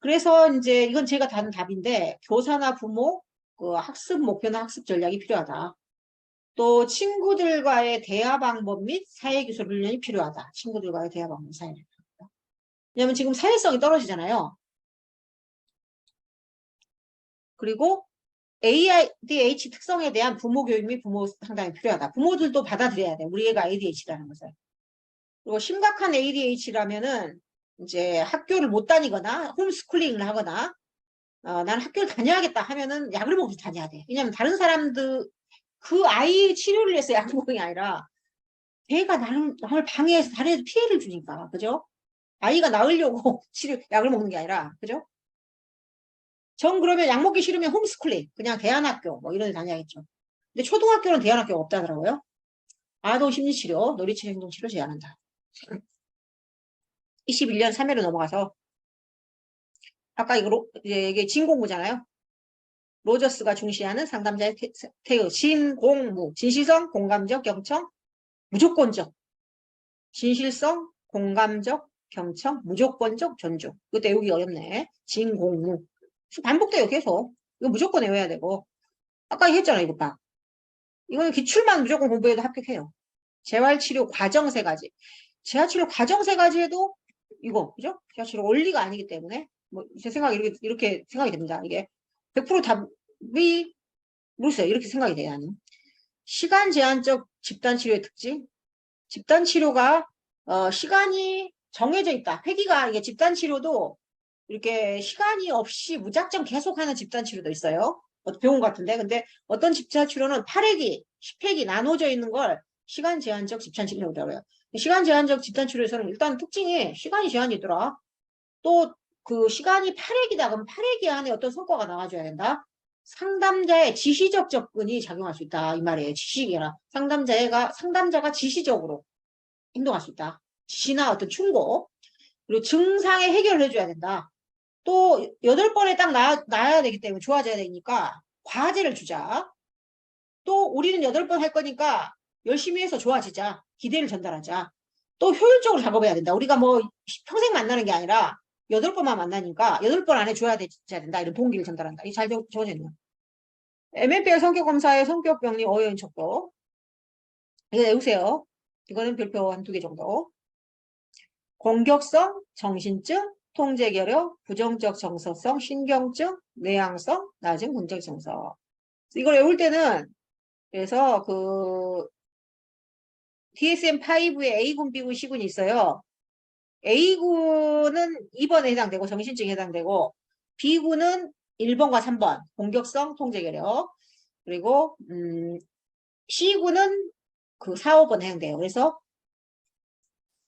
그래서 이제 이건 제가 단 답인데 교사나 부모 그 학습 목표나 학습 전략이 필요하다. 또 친구들과의 대화 방법 및 사회기술 훈련이 필요하다. 친구들과의 대화 방법, 사회기술. 왜냐면 지금 사회성이 떨어지잖아요. 그리고 ADH 특성에 대한 부모 교육 및 부모 상담이 필요하다. 부모들도 받아들여야 돼. 우리 애가 ADH라는 것을. 그리고 심각한 ADH라면은 이제 학교를 못 다니거나 홈스쿨링을 하거나 나는 학교를 다녀야겠다 하면은 약을 먹어서 다녀야 돼. 왜냐면 다른 사람들 그 아이 치료를 위해서 약을 먹는 게 아니라 걔가 남을 방해해서 다른 애들 피해를 주니까. 그죠? 아이가 나으려고 치료 약을 먹는 게 아니라. 그죠? 전 그러면 약 먹기 싫으면 홈스쿨링 그냥 대안학교 뭐 이런 데 다녀야겠죠. 근데 초등학교는 대안학교가 없다더라고요. 아동 심리치료, 놀이치료 행동치료 제한한다. 21년 3회로 넘어가서 아까 이게 진공무잖아요. 로저스가 중시하는 상담자의 태의 진공무, 진실성, 공감적, 경청, 무조건적, 진실성, 공감적, 경청, 무조건적, 존중. 이것도 외우기 어렵네. 진공무. 반복돼요, 계속. 이거 무조건 외워야 되고. 아까 했잖아요, 이거 봐. 이거는 기출만 무조건 공부해도 합격해요. 재활치료 과정 세 가지. 재활치료 과정 세 가지 해도 이거, 그죠? 재활치료 원리가 아니기 때문에, 뭐, 제 생각이 이렇게 생각이 됩니다. 이게 100% 답이, 모르겠어요. 이렇게 생각이 돼요, 나는. 시간 제한적 집단치료의 특징. 집단치료가, 시간이 정해져 있다. 회기가, 이게 집단치료도 이렇게 시간이 없이 무작정 계속하는 집단치료도 있어요. 병원 같은데. 근데 어떤 집단치료는 8회기, 10회기 나눠져 있는 걸 시간 제한적 집단치료라고 해요. 시간 제한적 집단치료에서는 일단 특징이 시간이 제한이 있더라. 또 그 시간이 8회기다. 그럼 8회기 안에 어떤 성과가 나와줘야 된다. 상담자의 지시적 접근이 작용할 수 있다. 이 말이에요. 지시기라. 상담자가 지시적으로 행동할 수 있다. 지시나 어떤 충고. 그리고 증상의 해결을 해줘야 된다. 또 8번에 딱 나야 되기 때문에 좋아져야 되니까 과제를 주자. 또 우리는 8번 할 거니까 열심히 해서 좋아지자. 기대를 전달하자. 또 효율적으로 작업해야 된다. 우리가 뭐 평생 만나는 게 아니라 8번만 만나니까 8번 안에 줘야 된다. 이런 동기를 전달한다. 이게 잘 적어져 있네요. MMPR 성격검사의 성격병리 어여인 척도. 이거 외우세요. 이거는 별표 한 2개 정도. 공격성, 정신증, 통제결여, 부정적 정서성, 신경증, 내향성, 낮은 군적 정서. 이걸 외울 때는 그래서 그 DSM-5에 A군, B군, C군이 있어요. A군은 2번에 해당되고 정신증에 해당되고 B군은 1번과 3번 공격성, 통제결여. 그리고 C군은 그 4, 5번에 해당돼요. 그래서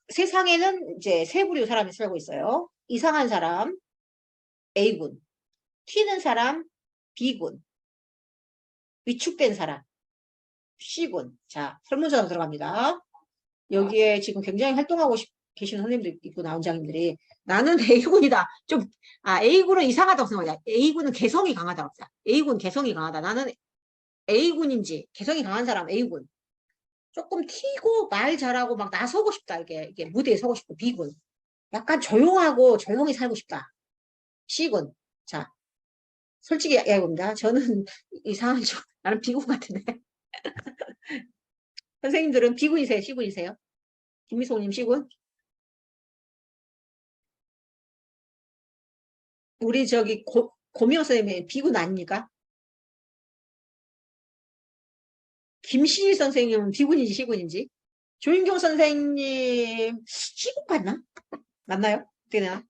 세상에는 이제 세 부류 사람이 살고 있어요. 이상한 사람 A군, 튀는 사람 B군, 위축된 사람 C군. 자, 설문조사 들어갑니다. 여기에 지금 굉장히 활동하고 계시는 선생님들 있고 나원장님들이 나는 A군이다. A군은 이상하다고 생각해. A군은 개성이 강하다고 생각해. A군 개성이 강하다. 나는 A군인지 개성이 강한 사람 A군. 조금 튀고 말 잘하고 막 나서고 싶다. 이게 무대에 서고 싶고 B군. 약간 조용하고 조용히 살고 싶다. C군. 자, 솔직히 얘기해봅니다. 저는 이상한 나는 B군 같은데. 선생님들은 B군이세요? C군이세요? 김미송님 C군? 우리 저기 고명 선생님의 B군 아닙니까? 김신일 선생님은 B군인지 C군인지? 조인경 선생님 C군 같나? 맞나요? 어떻게 되나?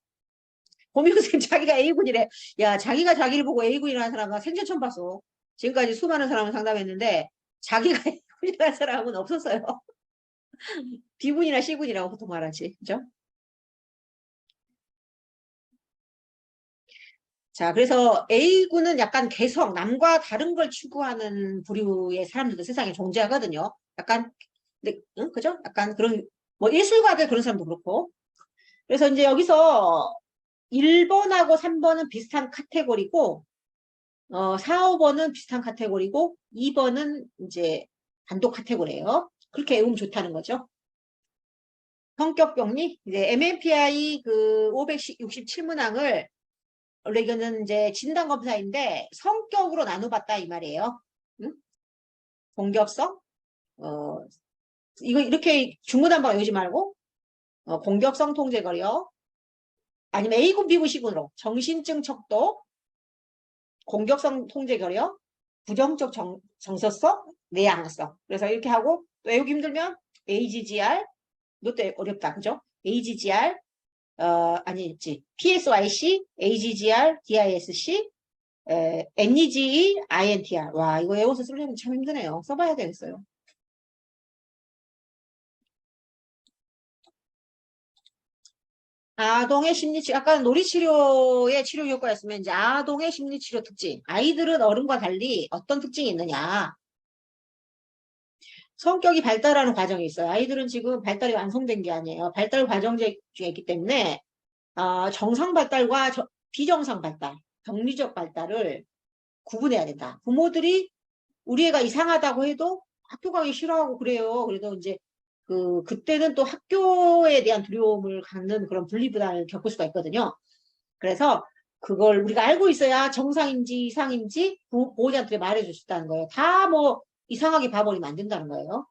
고명 선생님 자기가 A군이래. 야, 자기가 자기를 보고 A군이라는 사람 나 생전 처음 봤어. 지금까지 수많은 사람을 상담했는데 자기가 A군이라는 사람은 없었어요. B군이나 C군이라고 보통 말하지. 그죠? 자, 그래서 A군은 약간 개성, 남과 다른 걸 추구하는 부류의 사람들도 세상에 존재하거든요. 약간, 응? 그죠? 약간 그런, 뭐 예술가들 그런 사람도 그렇고. 그래서 이제 여기서 1번하고 3번은 비슷한 카테고리고, 4, 5번은 비슷한 카테고리고, 2번은 이제 단독 카테고리예요. 그렇게 외우면 좋다는 거죠. 성격병리, 이제 MMPI 그 567문항을 원래 이거는 이제 진단검사인데 성격으로 나눠봤다 이 말이에요. 응? 공격성, 어, 이거 이렇게 중구난방 외우지 말고, 공격성 통제거리요. 아니면 A군, B군, C군으로 정신증 척도, 공격성 통제거리요. 부정적 정서성, 내향성. 그래서 이렇게 하고 또 외우기 힘들면 AGGR, 이것도 어렵다, 그죠? AGGR, 아니지, PSYC, AGGR, DISC, NEGE, INTR. 와, 이거 외워서 쓰려면 참 힘드네요. 써봐야 되겠어요. 아동의 심리치료, 아까 놀이치료의 치료 효과였으면 이제 아동의 심리치료 특징. 아이들은 어른과 달리 어떤 특징이 있느냐. 성격이 발달하는 과정이 있어요. 아이들은 지금 발달이 완성된 게 아니에요. 발달 과정 중에 있기 때문에 정상 발달과 비정상 발달, 병리적 발달을 구분해야 된다. 부모들이 우리 애가 이상하다고 해도 학교 가기 싫어하고 그래요. 그래도 이제 그때는 또 학교에 대한 두려움을 갖는 그런 분리불안을 겪을 수가 있거든요. 그래서 그걸 우리가 알고 있어야 정상인지 이상인지 보호자한테 말해줄 수 있다는 거예요. 다 뭐 이상하게 봐버리면 안 된다는 거예요.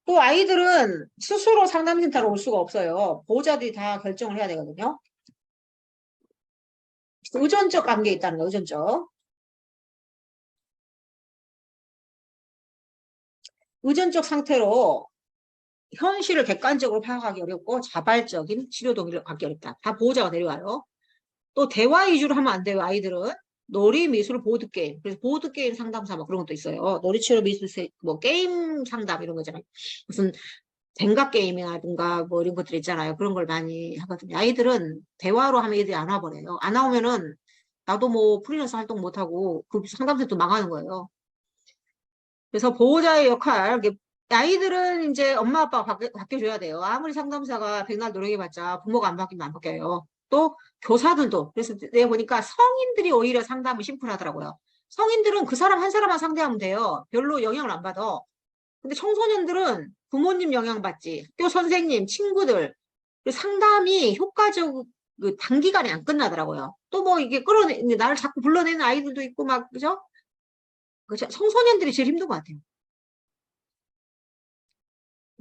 또 아이들은 스스로 상담센터로 올 수가 없어요. 보호자들이 다 결정을 해야 되거든요. 의존적 관계에 있다는 거예요. 의존적. 의존적 상태로 현실을 객관적으로 파악하기 어렵고 자발적인 치료 동의를 받기 어렵다. 다 보호자가 내려와요. 또 대화 위주로 하면 안 돼요. 아이들은 놀이, 미술, 보드게임. 그래서 보드게임 상담사 뭐 그런 것도 있어요. 놀이치료, 미술, 뭐 게임 상담 이런 거잖아요. 무슨 댕각 게임이라든가 뭐 이런 것들 있잖아요. 그런 걸 많이 하거든요. 아이들은 대화로 하면 애들이 안 와버려요. 안 나오면은 나도 뭐 프리랜서 활동 못하고 그 상담센터 망하는 거예요. 그래서 보호자의 역할, 아이들은 이제 엄마 아빠가 바뀌어줘야 돼요. 아무리 상담사가 백날 노력해봤자 부모가 안 바뀌면 안 바뀌어요. 또 교사들도. 그래서 내가 보니까 성인들이 오히려 상담을 심플하더라고요. 성인들은 그 사람 한 사람만 상대하면 돼요. 별로 영향을 안 받아. 근데 청소년들은 부모님 영향 받지. 학교 선생님, 친구들. 상담이 효과적, 단기간에 안 끝나더라고요. 또 뭐 이게 나를 자꾸 불러내는 아이들도 있고 막, 그죠? 청소년들이 제일 힘든 것 같아요.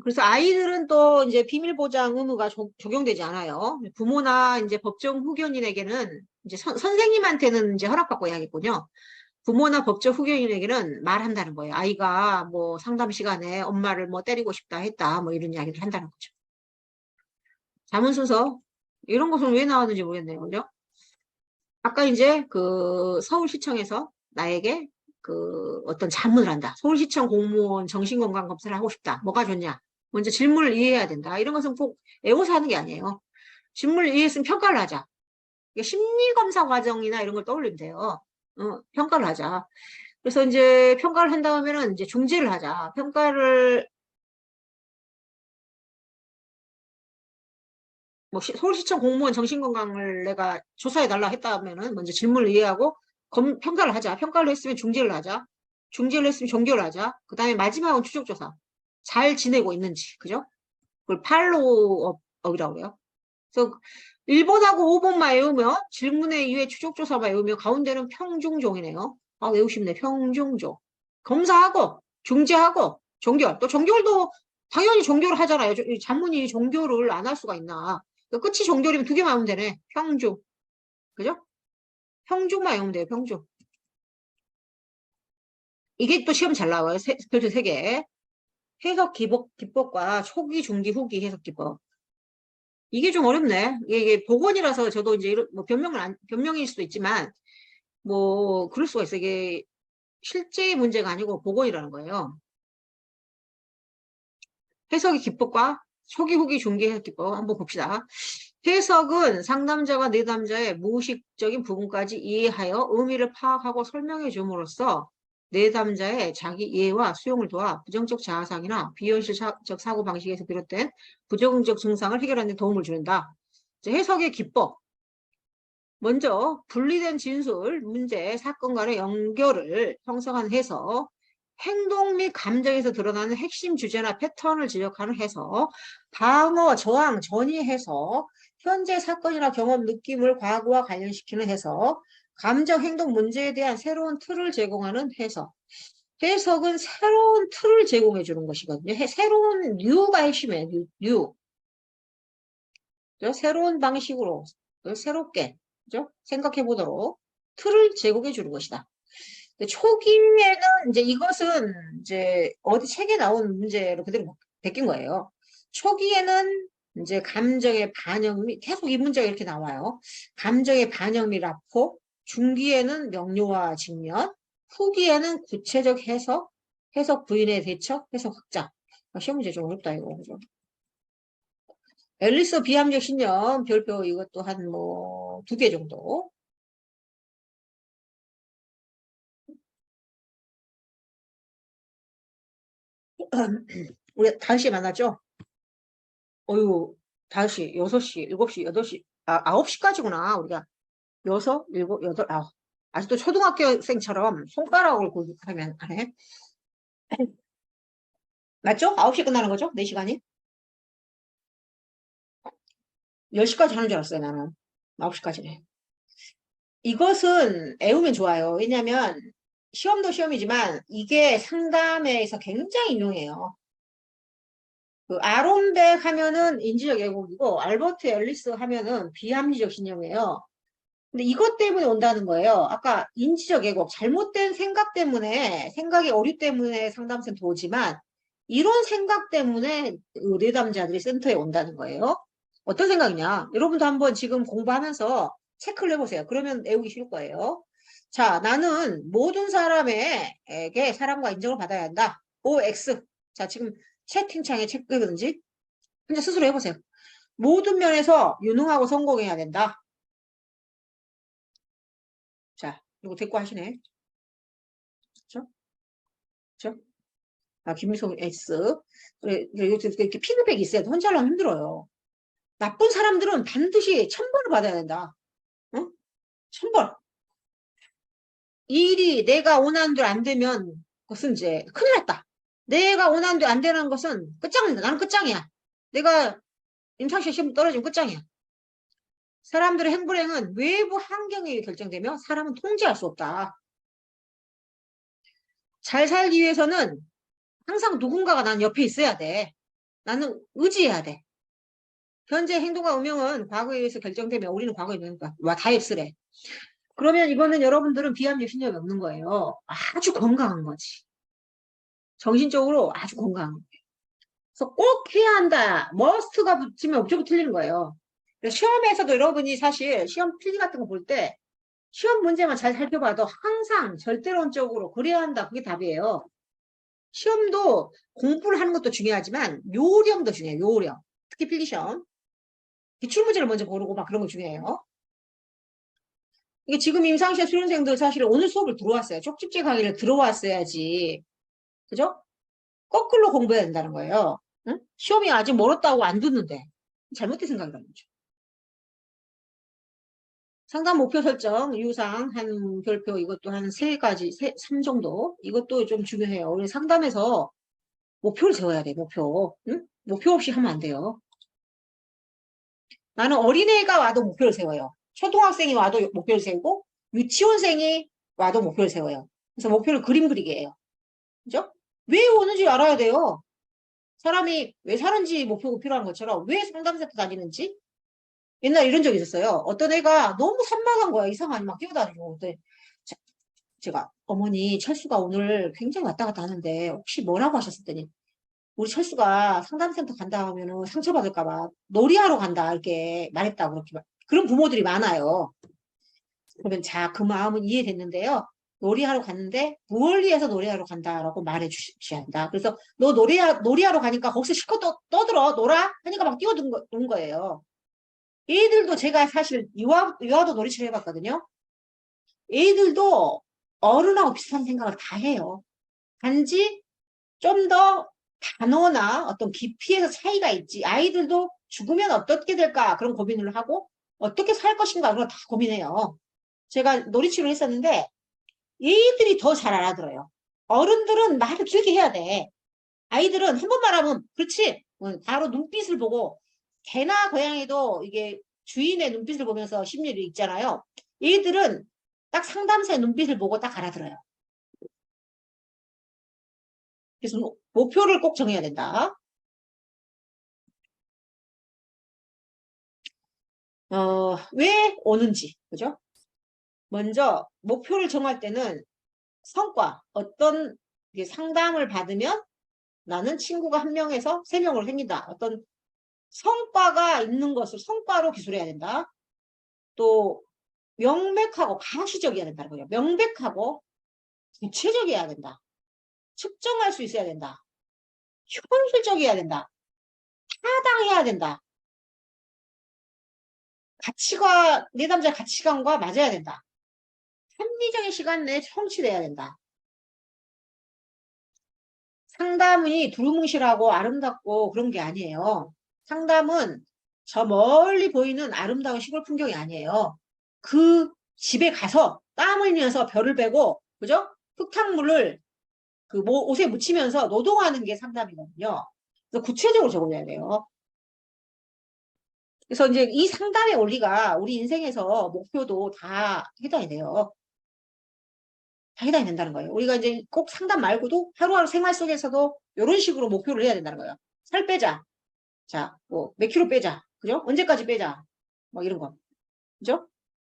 그래서 아이들은 또 이제 비밀 보장 의무가 적용되지 않아요. 부모나 이제 법정 후견인에게는 이제 선생님한테는 이제 허락받고 해야겠군요. 부모나 법정 후견인에게는 말한다는 거예요. 아이가 뭐 상담 시간에 엄마를 뭐 때리고 싶다 했다 뭐 이런 이야기를 한다는 거죠. 자문 순서 이런 것은 왜 나왔는지 모르겠네요. 그죠? 아까 이제 그 서울시청에서 나에게 어떤 자문을 한다. 서울시청 공무원 정신건강검사를 하고 싶다. 뭐가 좋냐? 먼저 질문을 이해해야 된다. 이런 것은 꼭 외워서 하는 게 아니에요. 질문을 이해했으면 평가를 하자. 심리검사 과정이나 이런 걸 떠올리면 돼요. 평가를 하자. 그래서 이제 평가를 한 다음에는 이제 중재를 하자. 평가를 뭐 서울시청 공무원 정신건강을 내가 조사해달라 했다면은 먼저 질문을 이해하고 평가를 하자. 평가를 했으면 중재를 하자. 중재를 했으면 종결을 하자. 그 다음에 마지막은 추적조사. 잘 지내고 있는지, 그죠? 그걸 팔로우업이라고 해요. 그래서 1번하고 5번만 외우면 질문에 이후에 추적조사만 외우면 가운데는 평중종이네요. 아, 외우고 싶네. 평중종. 검사하고 중재하고 종결. 또 종결도 당연히 종결을 하잖아요. 장문이 종결을 안 할 수가 있나. 끝이 종결이면 2개만 하면 되네. 평중. 그죠? 평중만 외우면 돼요. 평중. 이게 또 시험 잘 나와요. 별표 3개. 해석 기법과 초기, 중기, 후기 해석 기법. 이게 좀 어렵네. 이게 복원이라서 저도 이제 뭐 변명일 수도 있지만 뭐 그럴 수가 있어요. 이게 실제 문제가 아니고 복원이라는 거예요. 해석의 기법과 초기, 후기, 중기 해석 기법 한번 봅시다. 해석은 상담자가 내담자의 무의식적인 부분까지 이해하여 의미를 파악하고 설명해 줌으로써 내담자의 자기 이해와 수용을 도와 부정적 자아상이나 비현실적 사고방식에서 비롯된 부정적 증상을 해결하는 데 도움을 주는다. 해석의 기법. 먼저 분리된 진술, 문제, 사건 간의 연결을 형성한 해석, 행동 및 감정에서 드러나는 핵심 주제나 패턴을 지적하는 해석, 방어, 저항, 전이 해석, 현재 사건이나 경험, 느낌을 과거와 관련시키는 해석, 감정, 행동, 문제에 대한 새로운 틀을 제공하는 해석. 해석은 새로운 틀을 제공해 주는 것이거든요. 새로운 뉴가 핵심이에요. 뉴. 새로운 방식으로 새롭게 그죠? 생각해 보도록 틀을 제공해 주는 것이다. 초기에는 이제 이것은 이제 어디 책에 나온 문제로 그대로 베낀 거예요. 초기에는 이제 감정의 반영 및 계속 이 문제가 이렇게 나와요. 감정의 반영 및 라포, 중기에는 명료와 직면, 후기에는 구체적 해석, 해석 부인의 대처, 해석 확장. 시험 문제 좀 어렵다 이거 그죠? 앨리스 비함적 신념 별표 이것도 한 뭐 2개 정도. 우리 5시에 만났죠? 어유 5시, 6시, 7시, 8시, 9시까지구나. 우리가 6, 7, 8, 9. 아직도 초등학교생처럼 손가락을 하면 안 해? 맞죠? 9시에 끝나는 거죠? 4시간이? 10시까지 하는 줄 알았어요, 나는. 9시까지네. 이것은 애우면 좋아요. 왜냐면 시험도 시험이지만 이게 상담에서 굉장히 유용해요. 그 아론백 하면은 인지적 왜곡이고 알버트 앨리스 하면은 비합리적 신념이에요. 근데 이것 때문에 온다는 거예요. 아까 인지적 왜곡, 잘못된 생각 때문에, 생각의 오류 때문에 상담센터 오지만 이런 생각 때문에 내담자들이 센터에 온다는 거예요. 어떤 생각이냐? 여러분도 한번 지금 공부하면서 체크를 해보세요. 그러면 외우기 쉬울 거예요. 자, 나는 모든 사람에게 사랑과 인정을 받아야 한다. OX. 자, 지금 채팅창에 체크든지 그냥 스스로 해보세요. 모든 면에서 유능하고 성공해야 된다. 자, 이거 대꾸 하시네. 그렇죠? 그렇죠? 김미성 X. 그래, 이렇게 피드백이 있어야 돼. 혼자 하려면 힘들어요. 나쁜 사람들은 반드시 천벌을 받아야 된다. 응? 천벌. 이 일이 내가 원하는 대로 안 되면 그것은 이제 큰일 났다. 내가 원하는 대로 안 되는 것은 끝장이다. 나는 끝장이야. 내가 임상시험 시험 떨어지면 끝장이야. 사람들의 행불행은 외부 환경에 결정되며 사람은 통제할 수 없다. 잘 살기 위해서는 항상 누군가가 난 옆에 있어야 돼. 나는 의지해야 돼. 현재 행동과 운명은 과거에 의해서 결정되며 우리는 과거에 있는 거야. 와, 다 X래. 그러면 이거는 여러분들은 비합리적 신념이 없는 거예요. 아주 건강한 거지. 정신적으로 아주 건강한 거예요. 그래서 꼭 해야 한다. 머스트가 붙이면 옵저브 틀리는 거예요. 시험에서도 여러분이 사실 시험 필기 같은 거 볼 때 시험 문제만 잘 살펴봐도 항상 절대론적으로 그래야 한다. 그게 답이에요. 시험도 공부를 하는 것도 중요하지만 요령도 중요해요. 요령. 특히 필기시험. 기출문제를 먼저 고르고 막 그런 거 중요해요. 이게 지금 임상시험 수련생들 사실은 오늘 수업을 들어왔어요. 쪽집게 강의를 들어왔어야지. 그죠? 거꾸로 공부해야 된다는 거예요. 응? 시험이 아직 멀었다고 안 듣는데. 잘못된 생각이라는 거죠. 상담 목표 설정, 유상, 한 별표, 이것도 한 3가지, 3 정도. 이것도 좀 중요해요. 우리 상담에서 목표를 세워야 돼, 목표. 응? 목표 없이 하면 안 돼요. 나는 어린애가 와도 목표를 세워요. 초등학생이 와도 목표를 세우고, 유치원생이 와도 목표를 세워요. 그래서 목표를 그림 그리게 해요. 그죠? 왜 오는지 알아야 돼요. 사람이 왜 사는지 목표가 필요한 것처럼 왜 상담센터 다니는지 옛날에 이런 적이 있었어요. 어떤 애가 너무 산만한 거야. 이상하니 막 뛰어다니고. 제가 어머니 철수가 오늘 굉장히 왔다 갔다 하는데 혹시 뭐라고 하셨었더니 우리 철수가 상담센터 간다 하면은 상처받을까 봐 놀이하러 간다 이렇게 말했다고 그렇게 그런 부모들이 많아요. 그러면 자, 그 마음은 이해됐는데요. 놀이하러 갔는데 무얼리에서 놀이하러 간다라고 말해 주셔야 한다. 그래서 너 놀이하러 가니까 거기서 실컷 떠들어 놀아 하니까 막 뛰어든 거예요. 애들도 제가 사실 유아도 놀이처럼 해봤거든요. 애들도 어른하고 비슷한 생각을 다 해요. 단지 좀 더 단어나 어떤 깊이에서 차이가 있지. 아이들도 죽으면 어떻게 될까 그런 고민을 하고 어떻게 살 것인가 그런 거 다 고민해요. 제가 놀이치료 했었는데 애들이 더 잘 알아들어요. 어른들은 말을 길게 해야 돼. 아이들은 한 번 말하면 그렇지. 바로 눈빛을 보고 개나 고양이도 이게 주인의 눈빛을 보면서 심리를 읽잖아요. 얘들은 딱 상담사의 눈빛을 보고 딱 알아들어요. 그래서 목표를 꼭 정해야 된다. 왜 오는지, 그죠? 먼저 목표를 정할 때는 성과, 어떤 상담을 받으면 나는 친구가 한 명에서 세 명으로 생긴다. 어떤 성과가 있는 것을 성과로 기술해야 된다. 또 명백하고 가시적이어야 된다는 거예요. 명백하고 구체적이어야 된다. 측정할 수 있어야 된다. 현실적이어야 된다. 타당해야 된다. 가치가 내담자의 가치관과 맞아야 된다. 합리적인 시간 내에 성취돼야 된다. 상담이 두루뭉실하고 아름답고 그런 게 아니에요. 상담은 저 멀리 보이는 아름다운 시골 풍경이 아니에요. 그 집에 가서 땀 흘리면서 별을 빼고, 그죠? 흙탕물을 그 옷에 묻히면서 노동하는 게 상담이거든요. 그래서 구체적으로 적어줘야 돼요. 그래서 이제 이 상담의 원리가 우리 인생에서 목표도 다 해당이 돼요. 다 해당이 된다는 거예요. 우리가 이제 꼭 상담 말고도 하루하루 생활 속에서도 이런 식으로 목표를 해야 된다는 거예요. 살 빼자. 자, 뭐, 몇 킬로 빼자. 그죠? 언제까지 빼자. 뭐, 이런 거. 그죠?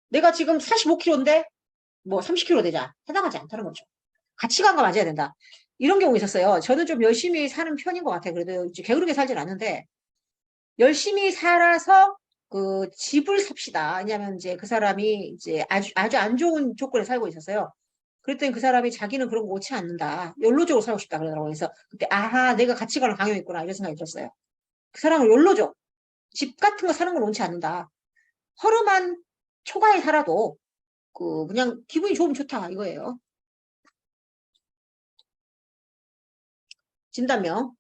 내가 지금 45킬로인데, 뭐, 30킬로 되자. 해당하지 않다는 거죠. 가치관과 맞아야 된다. 이런 경우 있었어요. 저는 좀 열심히 사는 편인 것 같아요. 그래도 이제 게으르게 살진 않는데, 열심히 살아서 그 집을 삽시다. 왜냐면 이제 그 사람이 이제 아주 안 좋은 조건에 살고 있었어요. 그랬더니 그 사람이 자기는 그런 거 옳지 않는다. 연로적으로 살고 싶다 그러더라고요. 그래서 그때 아하 내가 가치관을 강요했구나 이런 생각이 들었어요. 그 사람은 연로적 집 같은 거 사는 걸 옳지 않는다. 허름한 초가에 살아도 그냥 기분이 좋으면 좋다 이거예요. 진단명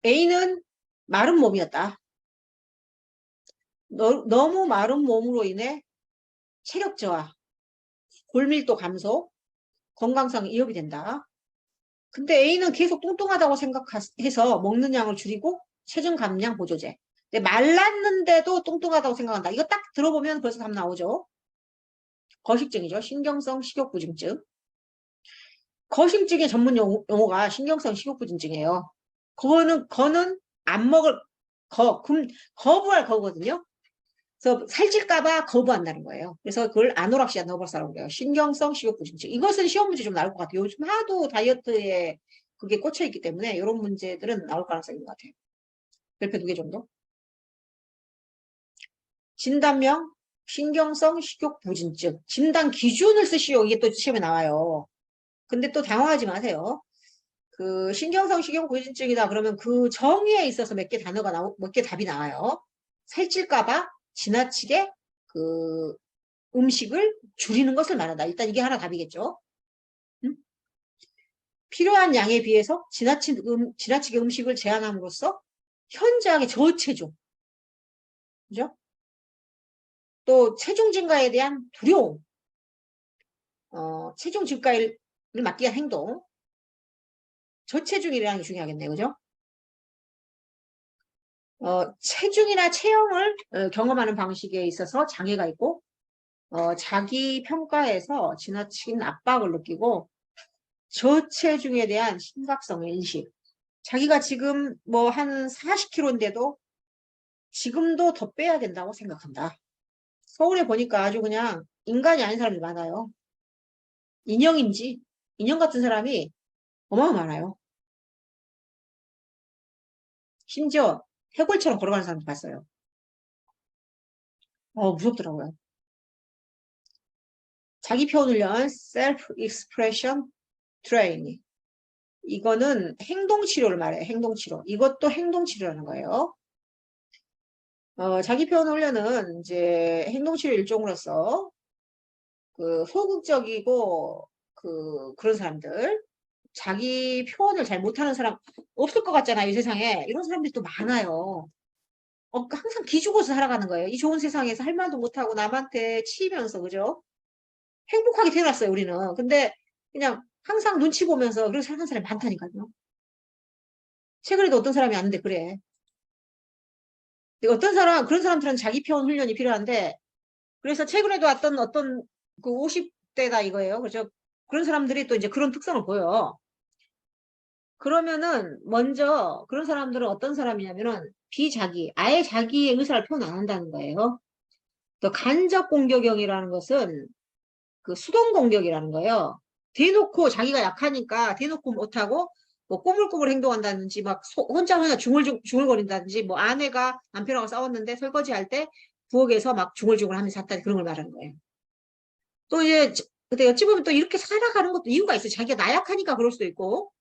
A는 마른 몸이었다. 너무 마른 몸으로 인해 체력 저하, 골밀도 감소, 건강상 위협이 된다. 근데 A는 계속 뚱뚱하다고 생각해서 먹는 양을 줄이고 체중 감량 보조제. 근데 말랐는데도 뚱뚱하다고 생각한다. 이거 딱 들어보면 벌써 답 나오죠. 거식증이죠. 신경성 식욕부진증. 거식증의 전문 용어가 신경성 식욕부진증이에요. 거는 안 먹을 거부할 거거든요. 그래서 살찔까봐 거부한다는 거예요. 그래서 그걸 아노락시아 너버스라고 그래요. 신경성 식욕부진증. 이것은 시험 문제 좀 나올 것 같아요. 요즘 하도 다이어트에 그게 꽂혀 있기 때문에 이런 문제들은 나올 가능성이 있는 것 같아요. 별표 2개 정도. 진단명 신경성 식욕부진증. 진단 기준을 쓰시오. 이게 또 시험에 나와요. 근데 또 당황하지 마세요. 그 신경성 식욕부진증이다 그러면 그 정의에 있어서 몇 개 단어가 몇 개 답이 나와요. 살찔까봐 지나치게 그 음식을 줄이는 것을 말한다. 일단 이게 하나 답이겠죠. 응? 필요한 양에 비해서 지나치게 음식을 제한함으로써 현저하게 저체중. 그죠? 또 체중 증가에 대한 두려움. 체중 증가를 막기 위한 행동. 저체중이라는 게 중요하겠네요. 그죠? 체중이나 체형을 경험하는 방식에 있어서 장애가 있고 자기 평가에서 지나친 압박을 느끼고 저체중에 대한 심각성의 인식. 자기가 지금 뭐 한 40kg인데도 지금도 더 빼야 된다고 생각한다. 서울에 보니까 아주 그냥 인간이 아닌 사람이 많아요. 인형 같은 사람이 어마어마 많아요. 심지어 해골처럼 걸어가는 사람도 봤어요. 무섭더라고요. 자기 표현 훈련, self expression training. 이거는 행동치료를 말해요. 행동치료. 이것도 행동치료라는 거예요. 자기 표현 훈련은 이제 행동치료 일종으로서 그 소극적이고 그런 사람들, 자기 표현을 잘 못하는 사람 없을 것 같잖아요. 이 세상에. 이런 사람들이 또 많아요. 항상 기죽어서 살아가는 거예요. 이 좋은 세상에서 할 말도 못하고 남한테 치이면서, 그죠? 행복하게 태어났어요, 우리는. 근데 그냥 항상 눈치 보면서 그렇게 사는 사람이 많다니까요. 최근에도 어떤 사람이 왔는데 그래. 근데 그런 사람들은 자기 표현 훈련이 필요한데, 그래서 최근에도 왔던 어떤 그 50대다 이거예요. 그죠? 그런 사람들이 또 이제 그런 특성을 보여. 그러면은 먼저 그런 사람들은 어떤 사람이냐면은 아예 자기의 의사를 표현 안 한다는 거예요. 또 간접 공격형이라는 것은 그 수동 공격이라는 거예요. 대놓고 자기가 약하니까 대놓고 못하고 뭐 꼬물꼬물 행동한다든지 막 혼자 중얼거린다든지 뭐 아내가 남편하고 싸웠는데 설거지할 때 부엌에서 막 중얼중얼 하면서 잤다 그런 걸 말하는 거예요. 또 이제 근데 어찌 보면 또 이렇게 살아가는 것도 이유가 있어요. 자기가 나약하니까 그럴 수도 있고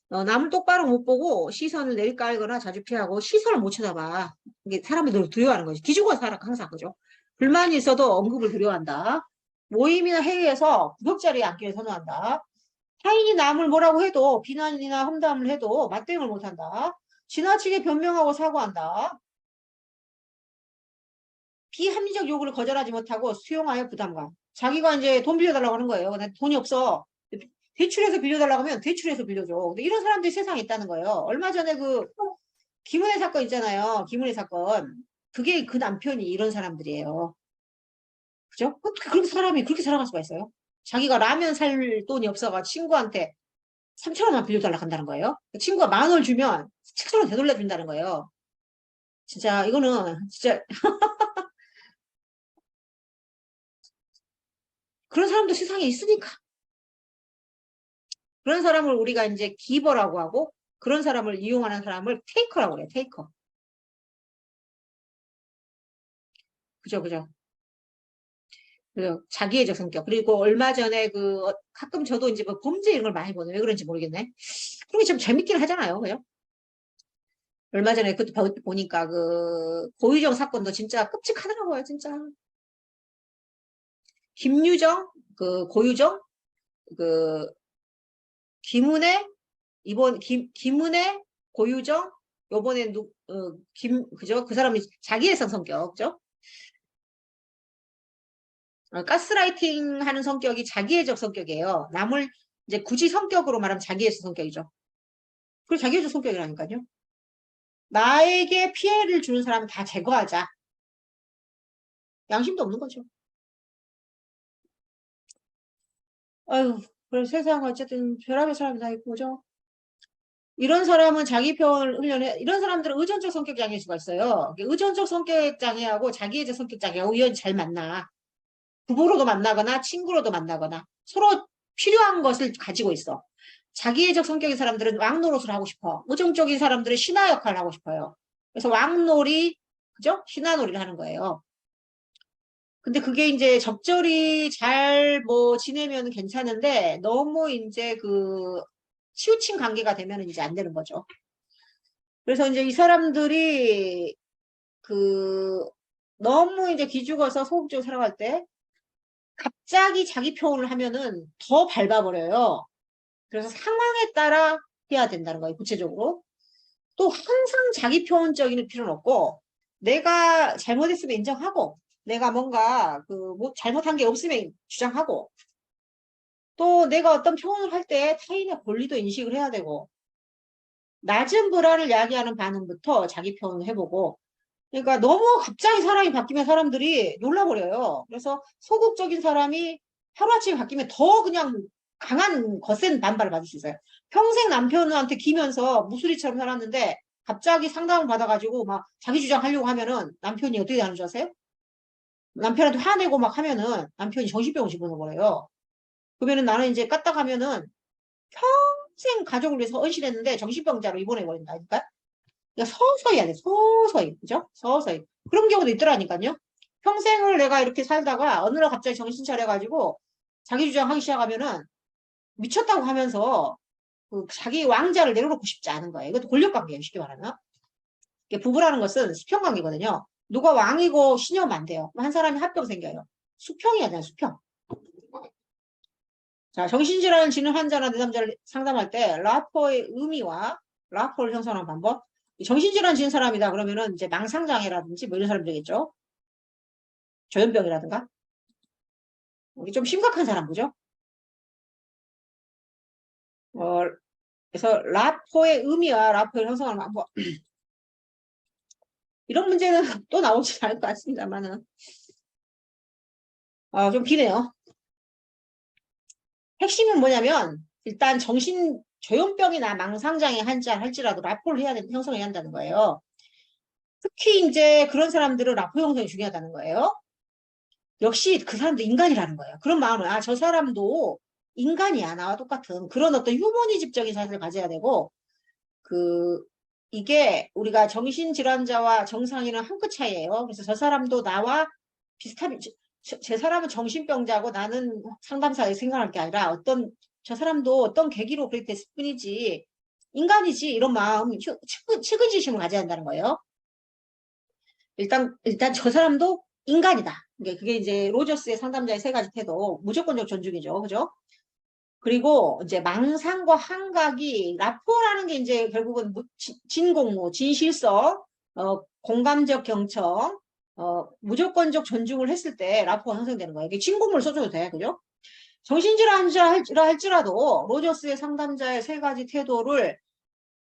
남을 똑바로 못 보고 시선을 내리깔거나 자주 피하고 시선을 못 쳐다봐. 이게 사람들이 두려워하는 거지. 기죽어 살아 항상 그죠. 불만이 있어도 언급을 두려워한다. 모임이나 회의에서 구석자리에 앉기를 선호한다. 타인이 남을 뭐라고 해도 비난이나 험담을 해도 맞대응을 못한다. 지나치게 변명하고 사과한다. 비합리적 요구를 거절하지 못하고 수용하여 부담감. 자기가 이제 돈 빌려달라고 하는 거예요. 근데 돈이 없어. 대출해서 빌려달라고 하면 대출해서 빌려줘. 근데 이런 사람들이 세상에 있다는 거예요. 얼마 전에 그 김은혜 사건 있잖아요. 김은혜 사건. 그게 그 남편이 이런 사람들이에요. 그죠? 어떻게 그렇게 사람이 그렇게 살아갈 수가 있어요? 자기가 라면 살 돈이 없어가 친구한테 3천 원만 빌려달라고 한다는 거예요. 친구가 10,000원 주면 7천 원 되돌려 준다는 거예요. 진짜 이거는 진짜 그런 사람도 세상에 있으니까. 그런 사람을 우리가 이제 기버라고 하고 그런 사람을 이용하는 사람을 테이커라고 그래요. 테이커. 그죠, 그죠. 그리고 자기애적 성격. 그리고 얼마 전에 가끔 저도 이제 뭐 범죄 이런 걸 많이 보네. 왜 그런지 모르겠네. 그런 게 좀 재밌긴 하잖아요. 그죠? 얼마 전에 그것도 보니까 그 고유정 사건도 진짜 끔찍하더라고요. 진짜. 김유정, 그 고유정, 그 김은혜, 김은혜, 고유정, 요번에 그죠? 그 사람이 자기애성 성격, 그죠? 가스라이팅 하는 성격이 자기애적 성격이에요. 남을 이제 굳이 성격으로 말하면 자기애적 성격이죠. 그리고 자기애적 성격이라니까요. 나에게 피해를 주는 사람은 다 제거하자. 양심도 없는 거죠. 아유, 그래 세상 어쨌든 별의별 사람이 다 있고, 그죠? 이런 사람은 자기 표현을 훈련해, 이런 사람들은 의존적 성격 장애일 수가 있어요. 의존적 성격 장애하고 자기애적 성격 장애하고 우연히 잘 만나. 부부로도 만나거나 친구로도 만나거나 서로 필요한 것을 가지고 있어. 자기애적 성격의 사람들은 왕노릇을 하고 싶어. 의존적인 사람들은 신하 역할을 하고 싶어요. 그래서 왕놀이, 그죠? 신하놀이를 하는 거예요. 근데 그게 이제 적절히 잘 뭐 지내면 괜찮은데 너무 이제 치우친 관계가 되면 이제 안 되는 거죠. 그래서 이제 이 사람들이 그 너무 이제 기죽어서 소극적으로 살아갈 때 갑자기 자기 표현을 하면은 더 밟아버려요. 그래서 상황에 따라 해야 된다는 거예요. 구체적으로. 또 항상 자기 표현적인 필요는 없고 내가 잘못했으면 인정하고 내가 뭔가 뭐 잘못한 게 없으면 주장하고 또 내가 어떤 표현을 할 때 타인의 권리도 인식을 해야 되고 낮은 불안을 야기하는 반응부터 자기 표현을 해보고 그러니까 너무 갑자기 사람이 바뀌면 사람들이 놀라버려요. 그래서 소극적인 사람이 하루아침에 바뀌면 더 그냥 강한 거센 반발을 받을 수 있어요. 평생 남편한테 기면서 무수리처럼 살았는데 갑자기 상담을 받아가지고 막 자기 주장하려고 하면은 남편이 어떻게 하는 줄 아세요? 남편한테 화내고 막 하면은 남편이 정신병을 집어넣어버려요. 그러면은 나는 이제 까딱하면은 평생 가족을 위해서 헌신했는데 정신병자로 입원해버린다니까? 그러니까 서서히 해야 돼. 서서히. 그죠? 서서히. 그런 경우도 있더라니까요. 평생을 내가 이렇게 살다가 어느 날 갑자기 정신 차려가지고 자기 주장하기 시작하면은 미쳤다고 하면서 자기 왕자를 내려놓고 싶지 않은 거예요. 이것도 권력관계예요. 쉽게 말하면. 이게 부부라는 것은 수평관계거든요. 누가 왕이고 신여면 안 돼요. 한 사람이 합병 생겨요. 수평이야, 그냥 수평. 자, 정신질환을 지닌 환자나 내담자를 상담할 때 라포의 의미와 라포를 형성하는 방법. 정신질환 지닌 사람이다 그러면은 이제 망상장애라든지 뭐 이런 사람들이겠죠. 조현병이라든가. 이게 좀 심각한 사람 보죠. 어, 그래서 라포의 의미와 라포를 형성하는 방법. 이런 문제는 또 나오지 않을 것 같습니다만은. 좀 기네요. 핵심은 뭐냐면, 일단 조현병이나 망상장애 환자 할지라도 라포를 형성해야 한다는 거예요. 특히 이제 그런 사람들은 라포 형성이 중요하다는 거예요. 역시 그 사람도 인간이라는 거예요. 그런 마음을, 저 사람도 인간이야. 나와 똑같은 그런 어떤 휴머니즘적인 사실을 가져야 되고, 이게 우리가 정신질환자와 정상인은 한 끗 차이예요. 그래서 저 사람도 나와 비슷한, 제 사람은 정신병자고 나는 상담사에 생각할 게 아니라 저 사람도 어떤 계기로 그렇게 됐을 뿐이지, 인간이지, 이런 마음, 측은지심을 가져야 한다는 거예요. 일단 저 사람도 인간이다. 그게 이제 로저스의 상담자의 세 가지 태도, 무조건적 존중이죠. 그죠? 그리고 이제 망상과 환각이 라포라는 게 이제 결국은 진공무, 진실성, 공감적 경청, 무조건적 존중을 했을 때 라포가 형성되는 거예요. 이게 진공무를 써줘도 돼. 그죠? 정신질환자 할지라도 로저스의 상담자의 세 가지 태도를,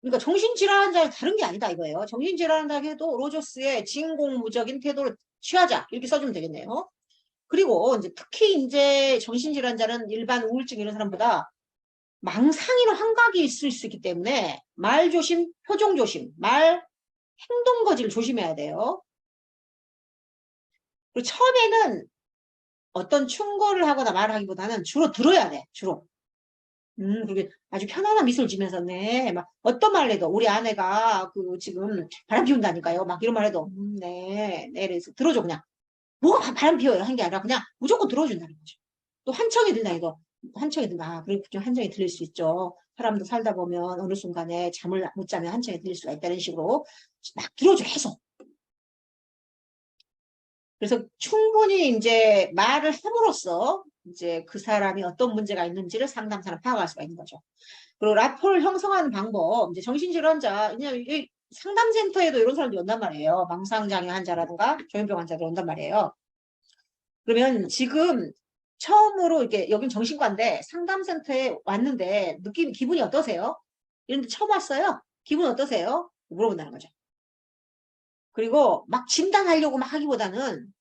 그러니까 정신질환자는 다른 게 아니다 이거예요. 정신질환자 해도 로저스의 진공무적인 태도를 취하자. 이렇게 써주면 되겠네요. 그리고 이제 특히 이제 정신질환자는 일반 우울증 이런 사람보다 망상이나 환각이 있을 수 있기 때문에 말 조심, 표정 조심, 말 행동 거지를 조심해야 돼요. 그리고 처음에는 어떤 충고를 하거나 말을 하기보다는 주로 들어야 돼. 주로. 그게 아주 편안한 미소를 지면서, 네, 막 어떤 말을 해도 우리 아내가 지금 바람 피운다니까요. 막 이런 말 해도, 네, 네, 그래서 들어줘 그냥. 뭐가 바람 피워요 한 게 아니라 그냥 무조건 들어준다는 거죠. 또 한청이 든다 이거. 한청이 든다. 그리고 좀 한청이 들릴 수 있죠. 사람도 살다 보면 어느 순간에 잠을 못 자면 한청이 들릴 수가 있다는 식으로 막 들어줘 계속. 그래서 충분히 이제 말을 함으로써 이제 그 사람이 어떤 문제가 있는지를 상담사는 파악할 수가 있는 거죠. 그리고 라포를 형성하는 방법, 이제 정신질환자, 왜냐면 상담센터에도 이런 사람들이 온단 말이에요. 망상장애 환자라든가 조현병 환자들 온단 말이에요. 그러면 지금 처음으로 이렇게 여긴 정신과인데 상담센터에 왔는데 기분이 어떠세요? 이런데 처음 왔어요. 기분 어떠세요? 물어본다는 거죠. 그리고 막 진단하려고 막 하기보다는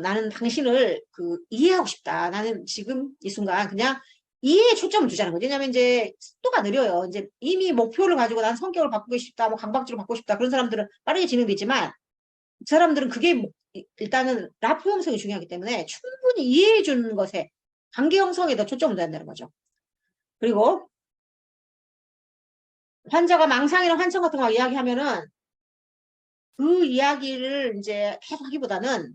나는 당신을 이해하고 싶다. 나는 지금 이 순간 그냥 이해에 초점을 두자는 거죠. 왜냐면 이제 속도가 느려요. 이제 이미 목표를 가지고 난 성격을 바꾸고 싶다, 뭐 강박증을 바꾸고 싶다. 그런 사람들은 빠르게 진행되지만 그 사람들은 그게 일단은 라포 형성이 중요하기 때문에 충분히 이해해 주는 것에 관계 형성에 더 초점을 둬야 한다는 거죠. 그리고 환자가 망상이나 환청 같은 거 이야기하면은 그 이야기를 이제 계속 하기보다는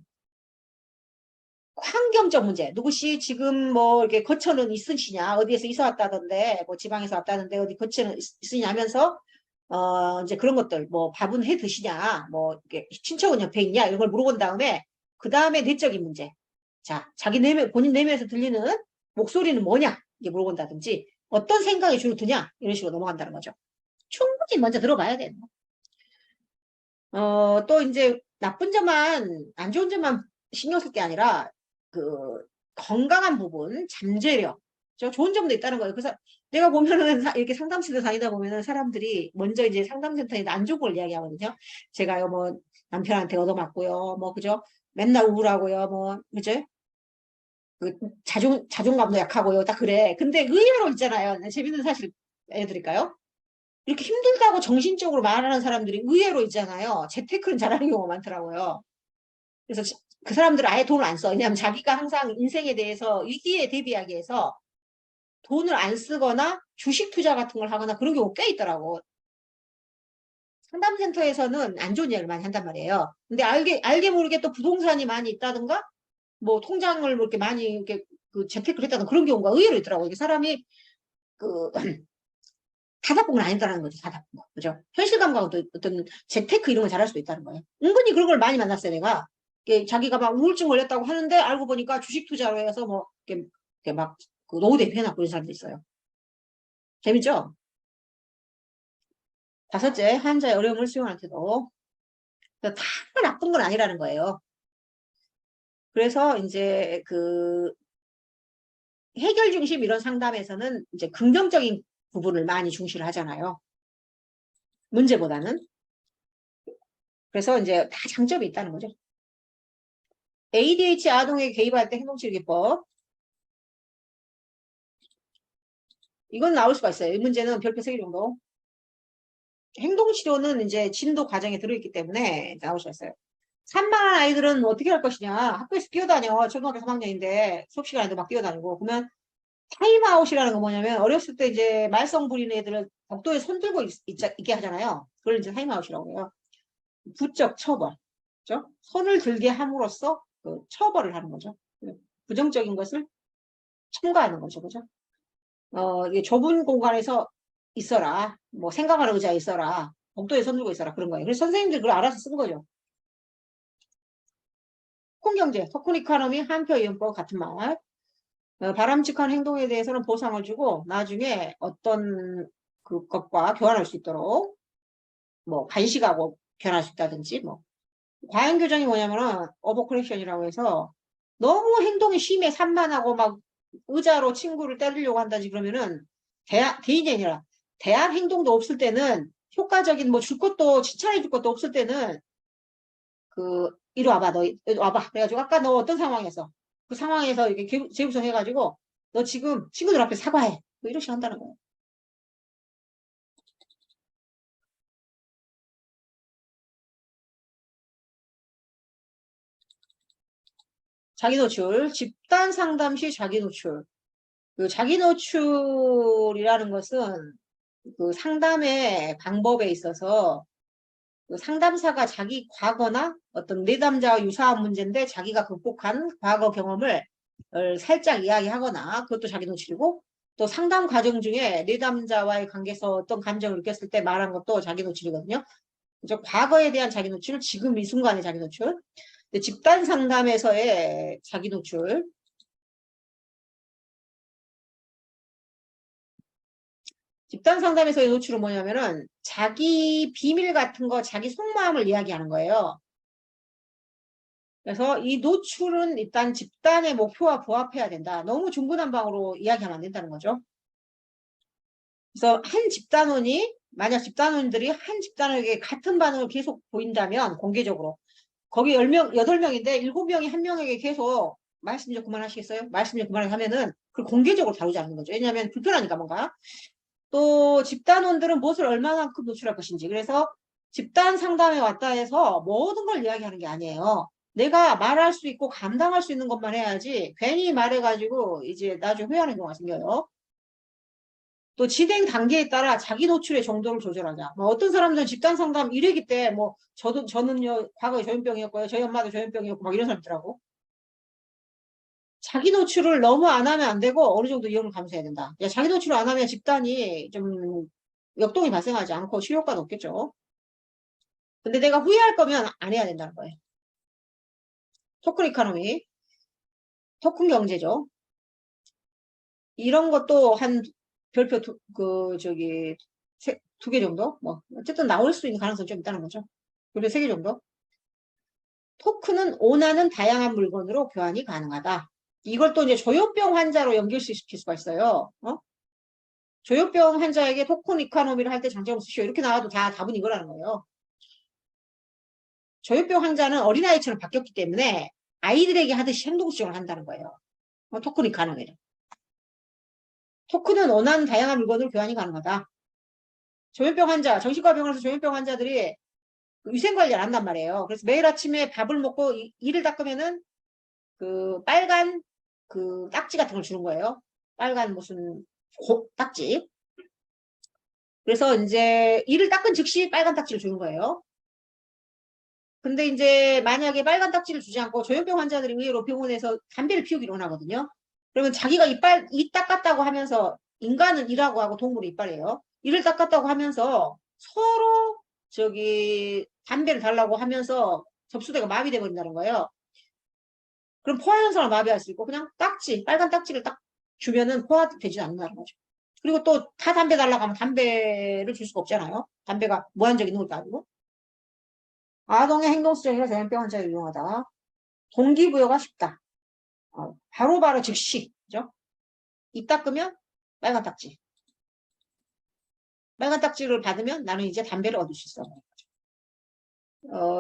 환경적 문제, 누구시 지금 뭐 이렇게 거처는 있으시냐, 어디에서 이사 왔다던데, 뭐 지방에서 왔다던데 어디 거처는 있으냐 하면서 이제 그런 것들, 뭐 밥은 해 드시냐, 뭐 이렇게 친척은 옆에 있냐 이런 걸 물어본 다음에 그 다음에 내적인 문제. 자, 본인 내면에서 들리는 목소리는 뭐냐 이게 물어본다든지 어떤 생각이 주로 드냐 이런 식으로 넘어간다는 거죠. 충분히 먼저 들어봐야 돼요. 또 이제 나쁜 점만, 안 좋은 점만 신경 쓸 게 아니라 건강한 부분, 잠재력, 좋은 점도 있다는 거예요. 그래서 내가 보면은 이렇게 상담센터 다니다 보면은 사람들이 먼저 이제 상담센터에 안 좋은 걸 이야기하거든요. 제가요, 뭐, 남편한테 얻어맞고요, 뭐, 그죠? 맨날 우울하고요, 뭐, 그죠? 자존감도 약하고요. 다 그래. 근데 의외로 있잖아요. 재밌는 사실 알려드릴까요? 이렇게 힘들다고 정신적으로 말하는 사람들이 의외로 있잖아요. 재테크는 잘하는 경우가 많더라고요. 그래서 그 사람들은 아예 돈을 안 써. 왜냐하면 자기가 항상 인생에 대해서 위기에 대비하기 위해서 돈을 안 쓰거나 주식 투자 같은 걸 하거나 그런 경우가 꽤 있더라고. 상담센터에서는 안 좋은 이야기를 많이 한단 말이에요. 근데 알게 모르게 또 부동산이 많이 있다든가 뭐 통장을 뭐 이렇게 많이 이렇게 재테크를 했다든 그런 경우가 의외로 있더라고요. 이게 사람이 그 다다뽕은 아니다라는 거죠. 다다뽕. 그죠? 현실 감각도 어떤 재테크 이런 걸 잘할 수도 있다는 거예요. 은근히 그런 걸 많이 만났어요, 내가. 자기가 막 우울증 걸렸다고 하는데 알고 보니까 주식 투자로 해서 뭐 이렇게 막 노후 대피해놨고 이런 사람도 있어요. 재밌죠? 다섯째, 환자의 어려움을 수용할 때도 다 나쁜 건 아니라는 거예요. 그래서 이제 해결 중심 이런 상담에서는 이제 긍정적인 부분을 많이 중시를 하잖아요. 문제보다는. 그래서 이제 다 장점이 있다는 거죠. ADH 아동에게 개입할 때 행동치료기법. 이건 나올 수가 있어요. 이 문제는 별표 3개 정도. 행동치료는 이제 진도 과정에 들어있기 때문에 나올 수가 있어요. 산만한 아이들은 어떻게 할 것이냐. 학교에서 뛰어다녀. 초등학교 3학년인데 수업 시간에도 막 뛰어다니고. 그러면 타임아웃이라는 건 뭐냐면 어렸을 때 이제 말썽 부리는 애들은 복도에 손 들고 있게 하잖아요. 그걸 이제 타임아웃이라고 해요. 부적 처벌. 그죠? 손을 들게 함으로써 그 처벌을 하는 거죠. 부정적인 것을 첨가하는 거죠. 그죠? 이게 좁은 공간에서 있어라. 뭐 생각하는 의자에 있어라. 복도에 손 들고 있어라. 그런 거예요. 그래서 선생님들 그걸 알아서 쓴 거죠. 토큰경제, 토큰 이코노미, 한표 이용법 같은 말. 바람직한 행동에 대해서는 보상을 주고 나중에 어떤 그것과 교환할 수 있도록 뭐 간식하고 교환할 수 있다든지 뭐 과잉 교정이 뭐냐면은 오버크랙션이라고 해서 너무 행동이 심해 산만하고 막 의자로 친구를 때리려고 한다지 그러면은 대인이 아니라 대한 행동도 없을 때는 효과적인 뭐 줄 것도 칭찬해 줄 것도 없을 때는 이리 와봐 너 이리 와봐 그래가지고 아까 너 어떤 상황에서 그 상황에서 이렇게 재구성 해가지고 너 지금 친구들 앞에 사과해 뭐 이렇게 한다는 거예요. 자기 노출, 집단 상담 시 자기 노출. 그 자기 노출이라는 것은 그 상담의 방법에 있어서 그 상담사가 자기 과거나 어떤 내담자와 유사한 문제인데 자기가 극복한 과거 경험을 살짝 이야기하거나 그것도 자기 노출이고 또 상담 과정 중에 내담자와의 관계에서 어떤 감정을 느꼈을 때 말한 것도 자기 노출이거든요. 그래서 과거에 대한 자기 노출, 지금 이 순간의 자기 노출, 집단 상담에서의 자기 노출, 집단 상담에서의 노출은 뭐냐면은 자기 비밀 같은 거, 자기 속마음을 이야기하는 거예요. 그래서 이 노출은 일단 집단의 목표와 부합해야 된다. 너무 중구난방으로 이야기하면 안 된다는 거죠. 그래서 한 집단원이 만약 집단원들이 한 집단에게 같은 반응을 계속 보인다면 공개적으로 거기 10명, 8명인데 7명이 한 명에게 계속 말씀 좀 그만하시겠어요? 말씀 좀 그만하면은 그걸 공개적으로 다루지 않는 거죠. 왜냐하면 불편하니까 뭔가. 또 집단원들은 무엇을 얼마만큼 노출할 것인지. 그래서 집단 상담에 왔다 해서 모든 걸 이야기하는 게 아니에요. 내가 말할 수 있고 감당할 수 있는 것만 해야지 괜히 말해가지고 이제 나중에 후회하는 경우가 생겨요. 또 진행 단계에 따라 자기 노출의 정도를 조절하자. 뭐 어떤 사람들은 집단 상담 1회기 때 뭐 저는요 과거에 조현병이었고요. 저희 엄마도 조현병이었고 막 이런 사람들하고 자기 노출을 너무 안 하면 안 되고 어느 정도 위험을 감수해야 된다. 야, 자기 노출을 안 하면 집단이 좀 역동이 발생하지 않고 치료 효과도 없겠죠. 근데 내가 후회할 거면 안 해야 된다는 거예요. 토큰 이코노미, 토큰 경제죠. 이런 것도 한 별표 두 개 정도? 뭐, 어쨌든 나올 수 있는 가능성이 좀 있다는 거죠. 별표 3개 정도. 토큰은 원하는 다양한 물건으로 교환이 가능하다. 이걸 또 이제 조현병 환자로 연결시킬 수가 있어요. 조현병 환자에게 토큰 이코노미를 할 때 장점을 쓰시오. 이렇게 나와도 다 답은 이거라는 거예요. 조현병 환자는 어린아이처럼 바뀌었기 때문에 아이들에게 하듯이 행동 수정을 한다는 거예요. 토큰 이코노미를. 토큰은 원하는 다양한 물건으로 교환이 가능하다. 조현병 환자, 정신과 병원에서 조현병 환자들이 위생관리를 안 한단 말이에요. 그래서 매일 아침에 밥을 먹고 이를 닦으면은 그 빨간 그 딱지 같은 걸 주는 거예요. 빨간 무슨 딱지. 그래서 이제 이를 닦은 즉시 빨간 딱지를 주는 거예요. 근데 이제 만약에 빨간 딱지를 주지 않고 조현병 환자들이 의외로 병원에서 담배를 피우기를 원하거든요. 그러면 자기가 이 닦았다고 하면서 인간은 이라고 하고 동물은 이빨이에요. 이를 닦았다고 하면서 서로 담배를 달라고 하면서 접수대가 마비돼 버린다는 거예요. 그럼 포화현상을 마비할 수 있고 그냥 빨간 딱지를 딱 주면은 포화되지 않는다는 거죠. 그리고 또 다 담배 달라고 하면 담배를 줄 수가 없잖아요. 담배가 무한적인 것도 아니고. 아동의 행동수정이라 전염병 환자에 유용하다. 동기부여가 쉽다. 바로바로 즉시, 그죠? 입 닦으면 빨간 딱지. 빨간 딱지를 받으면 나는 이제 담배를 얻을 수 있어.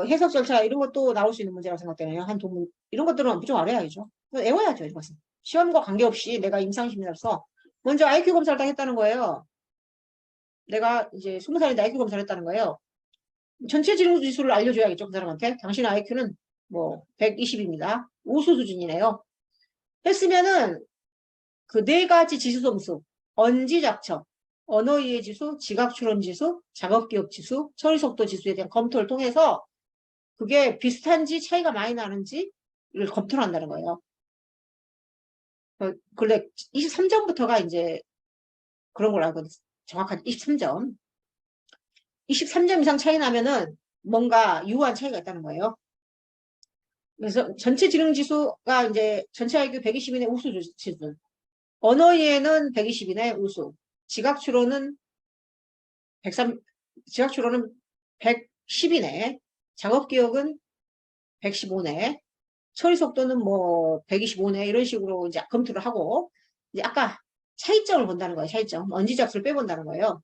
해석 절차 이런 것도 나올 수 있는 문제라고 생각되네요. 한 도문 이런 것들은 좀 알아야죠. 외워야죠. 이것은. 시험과 관계없이 내가 임상시민으로서 먼저 IQ 검사를 딱 했다는 거예요. 내가 이제 20살인데 IQ 검사를 했다는 거예요. 전체 지능 지수를 알려줘야겠죠. 그 사람한테. 당신의 IQ는 뭐 120입니다. 우수 수준이네요. 했으면은 그 네 가지 지수 점수, 언지작청, 언어이해 지수, 지각추론 지수, 작업기억 지수, 처리속도 지수에 대한 검토를 통해서 그게 비슷한지 차이가 많이 나는지를 검토를 한다는 거예요. 근데 23점부터가 이제 그런 걸 알고 정확한 23점. 23점 이상 차이 나면은 뭔가 유효한 차이가 있다는 거예요. 그래서 전체 지능 지수가 이제 전체 IQ 120인의 우수 지수. 언어이해는 120인의 우수. 지각추론은 103, 지각추론은 110이네. 작업기억은 115네. 처리속도는 뭐 125네. 이런 식으로 이제 검토를 하고, 이제 아까 차이점을 본다는 거예요. 차이점. 언지작수를 빼본다는 거예요.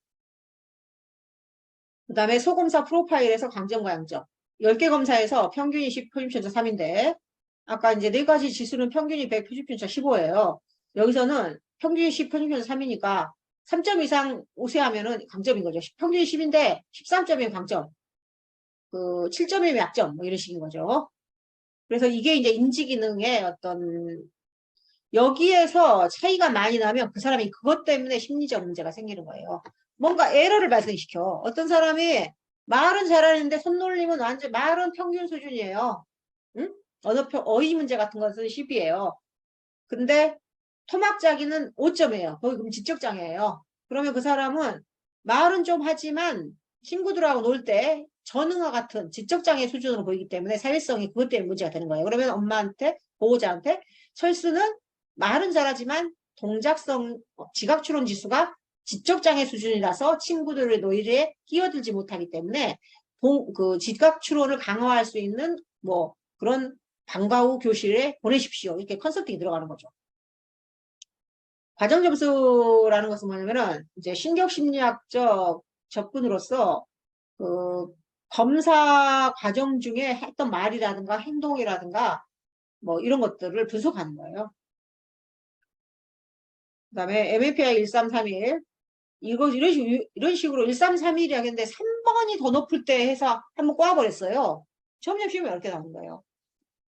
그 다음에 소검사 프로파일에서 강점과 양점. 10개 검사에서 평균이 10, 표준편차 3인데, 아까 이제 네 가지 지수는 평균이 100, 표준편차 15예요. 여기서는 평균이 10, 표준편차 3이니까 3점 이상 우세하면은 강점인 거죠. 평균이 10인데 13점이면 강점. 그 7점이면 약점. 뭐 이런 식인 거죠. 그래서 이게 이제 인지기능의 어떤 여기에서 차이가 많이 나면 그 사람이 그것 때문에 심리적 문제가 생기는 거예요. 뭔가 에러를 발생시켜. 어떤 사람이 말은 잘하는데 손놀림은 완전 말은 평균 수준이에요. 응? 어휘 문제 같은 것은 10이에요. 근데 토막자기는 5점이에요. 거기 그럼 지적장애예요. 그러면 그 사람은 말은 좀 하지만 친구들하고 놀 때 전응과 같은 지적장애 수준으로 보이기 때문에 사회성이 그것 때문에 문제가 되는 거예요. 그러면 엄마한테, 보호자한테 철수는 말은 잘하지만 동작성, 지각추론 지수가 지적장애 수준이라서 친구들의 놀이에 끼어들지 못하기 때문에 그 지각추론을 강화할 수 있는 뭐 그런 방과 후 교실에 보내십시오. 이렇게 컨설팅이 들어가는 거죠. 과정 점수라는 것은 뭐냐면은 이제 신경심리학적 접근으로서 그 검사 과정 중에 했던 말이라든가 행동이라든가 뭐 이런 것들을 분석하는 거예요. 그 다음에 MMPI 1331 이런 식으로 1331이 하겠는데 3번이 더 높을 때 해서 한번 꽈버렸어요. 점점 시험이 이렇게 나오는 거예요.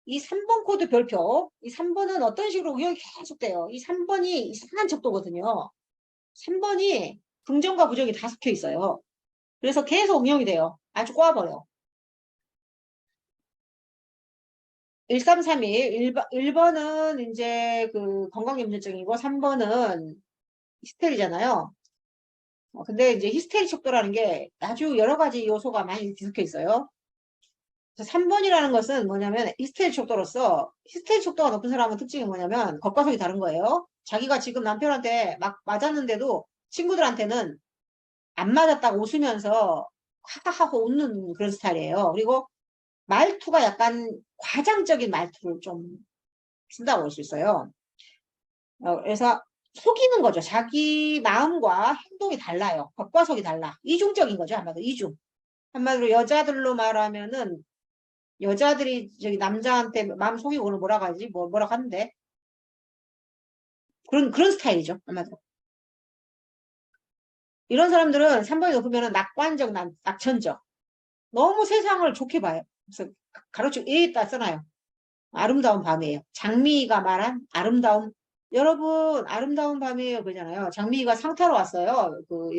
이 3번 코드 별표, 이 3번은 어떤 식으로 응용이 계속 돼요. 이 3번이 이상한 척도거든요. 3번이 긍정과 부정이 다 섞여 있어요. 그래서 계속 응용이 돼요. 아주 꼬아버려. 1331, 1번은 이제 그 건강염려증이고 3번은 히스테리잖아요. 근데 이제 히스테리 척도라는 게 아주 여러 가지 요소가 많이 뒤섞여 있어요. 3번이라는 것은 뭐냐면 히스테리 척도로서 히스테리 척도가 높은 사람은 특징이 뭐냐면 겉과 속이 다른 거예요. 자기가 지금 남편한테 막 맞았는데도 친구들한테는 안 맞았다고 웃으면서 하하하고 웃는 그런 스타일이에요. 그리고 말투가 약간 과장적인 말투를 좀 쓴다고 볼 수 있어요. 그래서 속이는 거죠. 자기 마음과 행동이 달라요. 겉과 속이 달라. 이중적인 거죠. 한마디로 이중. 한마디로 여자들로 말하면은 여자들이 저기 남자한테 마음 속이고 오늘 뭐라고 하지? 뭐라고 하는데 그런 스타일이죠. 한마디로. 이런 사람들은 3번이 높으면 낙관적, 낙천적. 너무 세상을 좋게 봐요. 그래서 가로축 A에다 써놔요. 아름다운 밤이에요. 장미가 말한 아름다운, 여러분, 아름다운 밤이에요. 그러잖아요. 장미가 상 타러 왔어요. 그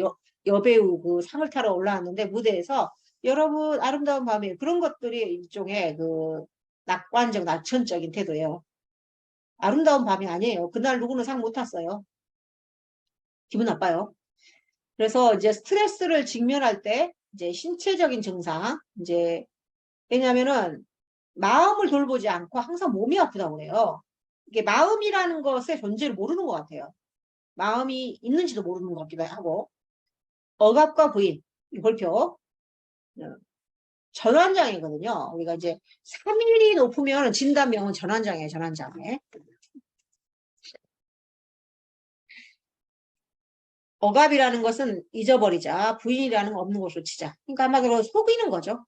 여배우 그 상을 타러 올라왔는데 무대에서 여러분, 아름다운 밤이에요. 그런 것들이 일종의 그 낙관적, 낙천적인 태도예요. 아름다운 밤이 아니에요. 그날 누구는 상 못 탔어요. 기분 나빠요. 그래서 이제 스트레스를 직면할 때 이제 신체적인 증상, 이제 왜냐면은 마음을 돌보지 않고 항상 몸이 아프다고 그래요. 이게 마음이라는 것의 존재를 모르는 것 같아요. 마음이 있는지도 모르는 것 같기도 하고. 억압과 부인, 골표, 전환장애거든요. 우리가 이제 3일이 높으면 진단명은 전환장애, 전환장애. 억압이라는 것은 잊어버리자, 부인이라는 건 없는 것으로 치자. 그러니까 한마디로 속이는 거죠.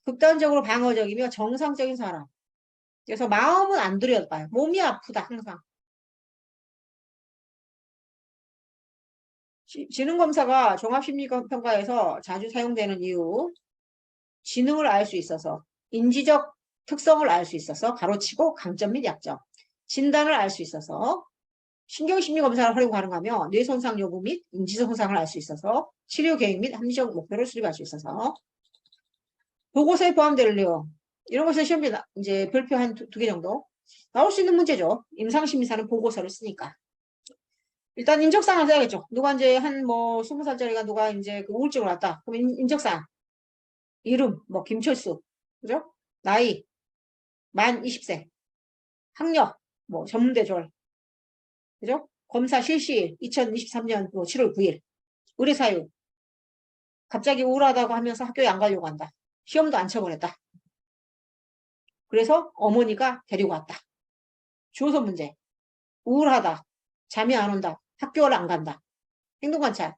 극단적으로 방어적이며 정상적인 사람. 그래서 마음은 안 들여다봐요. 몸이 아프다 항상. 지능검사가 종합심리평가에서 자주 사용되는 이유, 지능을 알 수 있어서, 인지적 특성을 알 수 있어서, 가로치고 강점 및 약점, 진단을 알 수 있어서, 신경심리검사를 활용 가능하며 뇌손상 여부 및 인지손상을 알 수 있어서, 치료 계획 및 합리적 목표를 수립할 수 있어서, 보고서에 포함될 내용, 이런 것은 시험에 이제 별표 한 두 개 정도 나올 수 있는 문제죠. 임상심리사는 보고서를 쓰니까. 일단 인적사항을 써야겠죠. 누가 이제 한 뭐 20살짜리가 누가 이제 그 우울증을 왔다. 그럼 인적사항. 이름, 뭐 김철수. 그죠? 나이, 만 20세. 학력, 뭐 전문대졸. 그죠? 검사 실시일 2023년 7월 9일. 의뢰사유. 갑자기 우울하다고 하면서 학교에 안 가려고 한다. 시험도 안 쳐보냈다. 그래서 어머니가 데리고 왔다. 주어서 문제. 우울하다. 잠이 안 온다. 학교를 안 간다. 행동관찰.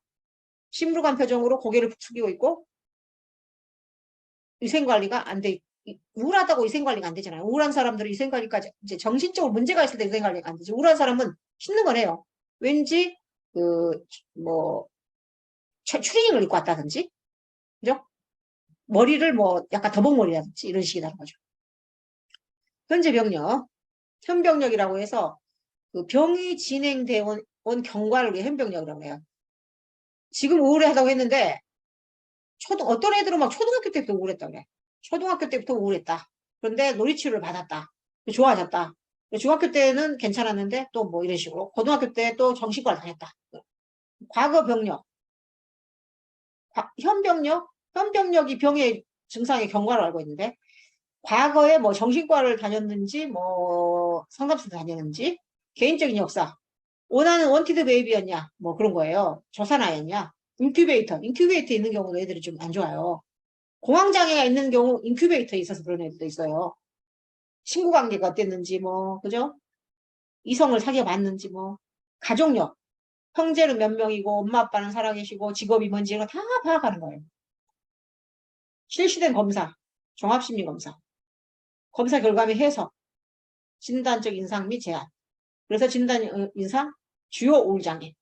심루관 표정으로 고개를 숙이고 있고 위생관리가 안 돼. 우울하다고 위생관리가 안 되잖아요. 우울한 사람들은 위생관리까지 이제 정신적으로 문제가 있을 때 위생관리가 안 되죠. 우울한 사람은 씻는 거네요. 왠지 그뭐 추리닝을 입고 왔다든지, 그죠? 머리를 뭐 약간 더벅머리라든지 이런 식이라는 거죠. 현재 병력, 현병력이라고 해서 그 병이 진행되어 온 경과를 위해 현병력이라고 해요. 지금 우울하다고 했는데 어떤 애들은 막 초등학교 때부터 우울했다고 그래. 초등학교 때부터 우울했다. 그런데 놀이치료를 받았다. 좋아졌다. 중학교 때는 괜찮았는데 또 뭐 이런 식으로 고등학교 때 또 정신과를 다녔다. 과거 병력, 현병력이 병의 증상의 경과를 알고 있는데 과거에 뭐 정신과를 다녔는지 뭐 상담소를 다녔는지 개인적인 역사, 원하는 원티드 베이비였냐 뭐 그런 거예요. 조산아였냐, 인큐베이터에 있는 경우도 애들이 좀 안 좋아요. 공황장애가 있는 경우 인큐베이터에 있어서 그런 애들도 있어요. 친구 관계가 어땠는지 뭐 그죠? 이성을 사귀어봤는지 뭐 가족력, 형제는 몇 명이고 엄마 아빠는 살아계시고 직업이 뭔지 이런 거 다 파악하는 거예요. 실시된 검사, 종합심리검사, 검사 결과 및 해석, 진단적 인상 및 제한. 그래서 진단 인상, 주요 우울장애,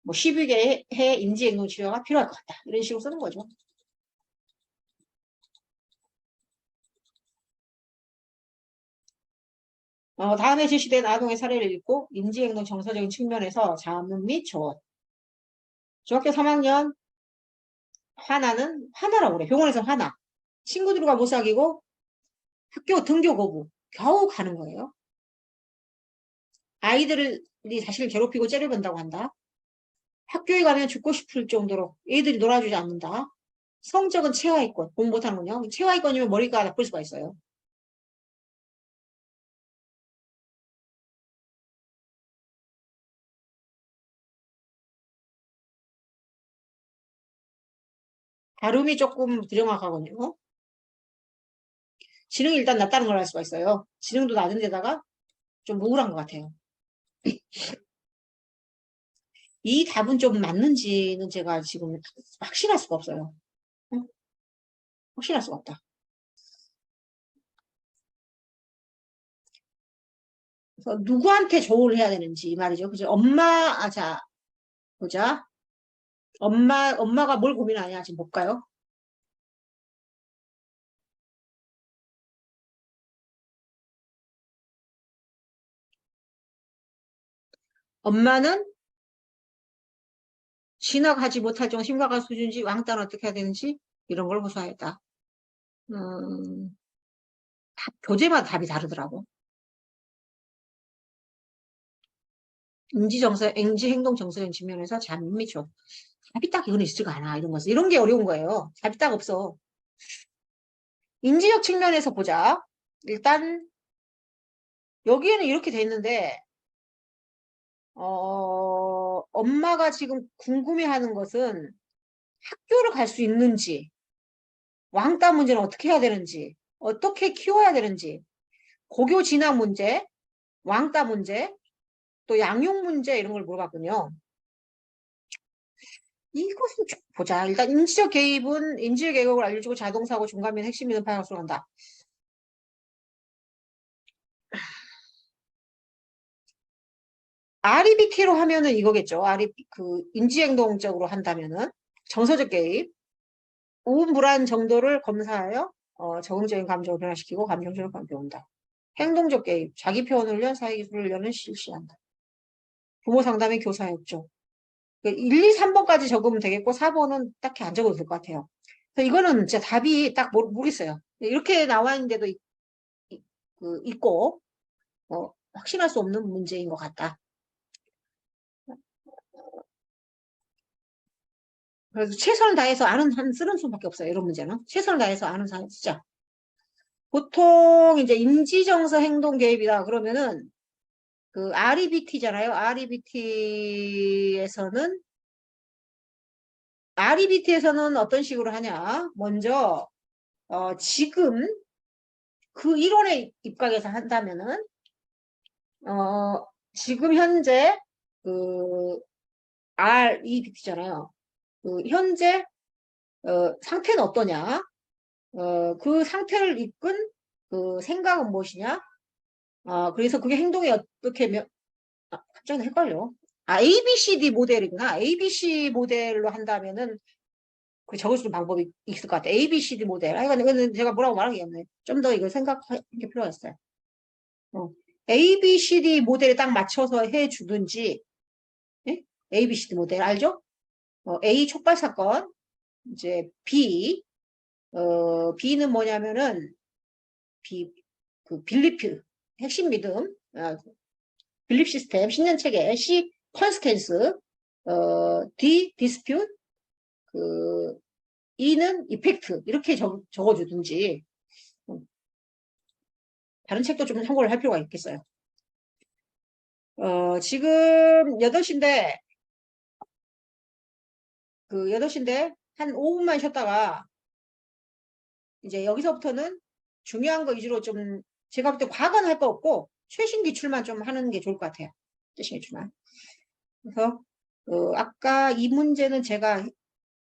뭐 12개의 인지행동 치료가 필요할 것 같다. 이런 식으로 쓰는 거죠. 다음에 제시된 아동의 사례를 읽고 인지행동 정서적인 측면에서 자문 및 조언. 중학교 3학년 화나라고 그래. 병원에서 화나. 친구들과 못 사귀고 학교 등교 거부. 겨우 가는 거예요. 아이들이 자신을 괴롭히고 째려본다고 한다. 학교에 가면 죽고 싶을 정도로 애들이 놀아주지 않는다. 성적은 최하위권. 공부 못하는군요. 최하위권이면 머리가 나쁠 수가 있어요. 발음이 조금 부정확하군요. 지능이 일단 낮다는 걸 알 수가 있어요. 지능도 낮은 데다가 좀 우울한 것 같아요. 이 답은 좀 맞는지는 제가 지금 확신할 수가 없어요. 확신할 수가 없다. 그래서 누구한테 조언을 해야 되는지 이 말이죠. 그죠? 자, 보자. 엄마가 뭘 고민하냐 지금 볼까요? 엄마는 지나가지 못할 정도 심각한 수준인지 왕따는 어떻게 해야 되는지 이런 걸 무사했다. 교재마다 답이 다르더라고. 인지행동 정서적인 측면에서 잠미죠. 답이 딱 이건 있지가 않아. 이런 거서 이런 게 어려운 거예요. 답이 딱 없어. 인지적 측면에서 보자. 일단 여기에는 이렇게 돼 있는데 엄마가 지금 궁금해하는 것은 학교를 갈 수 있는지, 왕따 문제는 어떻게 해야 되는지, 어떻게 키워야 되는지, 고교 진학 문제, 왕따 문제, 또 양육 문제 이런 걸 물어봤군요. 이것은 쭉 보자. 일단 인지적 개입은 인지적 개입을 알려주고 자동사고 중간면 핵심 믿음 파악을 한다. REBT로 하면은 이거겠죠. 그 인지행동적으로 한다면은 정서적 개입, 우울 불안 정도를 검사하여 적응적인 감정을 변화시키고 감정적으로 배운다. 행동적 개입, 자기 표현 훈련, 사회기술 훈련을 실시한다. 부모 상담의 교사 협조. 1, 2, 3번까지 적으면 되겠고 4번은 딱히 안 적어도 될 것 같아요. 그래서 이거는 진짜 답이 딱 모르겠어요. 이렇게 나와 있는데도 있고 확신할 수 없는 문제인 것 같다. 그래서 최선을 다해서 아는 한 쓰는 수밖에 없어요. 이런 문제는. 최선을 다해서 아는 사람 진짜. 보통 이제 인지정서 행동 개입이다 그러면은 그 REBT잖아요. REBT에서는 어떤 식으로 하냐? 먼저 지금 그 이론에 입각해서 한다면은 지금 현재 그 REBT잖아요. 그 현재 상태는 어떠냐? 그 상태를 이끈 그 생각은 무엇이냐? 그래서 그게 행동이 어떻게 갑자기 헷갈려. ABCD 모델이구나. ABC 모델로 한다면은 그 적을 수 있는 방법이 있을 것 같아. ABCD 모델. 이거는 제가 뭐라고 말하겠네. 좀 더 이걸 생각할 게 필요했어요. ABCD 모델에 딱 맞춰서 해주든지, 예? ABCD 모델 알죠? A 촉발 사건, 이제 B는 뭐냐면은 그 빌리프 핵심 믿음, 빌립 시스템, 신념 체계, C 컨스텐스, 디스퓨트, 그 E는 이펙트 이렇게 적어주든지 다른 책도 좀 참고를 할 필요가 있겠어요. 지금 8시인데 그 8시인데 한 5분만 쉬었다가 이제 여기서부터는 중요한 거 위주로 좀 제가 볼 때 과거는 할 거 없고 최신 기출만 좀 하는 게 좋을 것 같아요. 최신 기출만. 그래서 아까 이 문제는 제가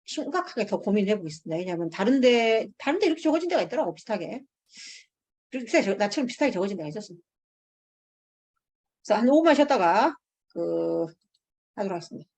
심각하게 더 고민해보고 있습니다. 왜냐하면 다른데 이렇게 적어진 데가 있더라고 비슷하게. 비슷하게 나처럼 비슷하게 적어진 데가 있었어. 그래서 한 5분만 쉬었다가 하도록 하겠습니다.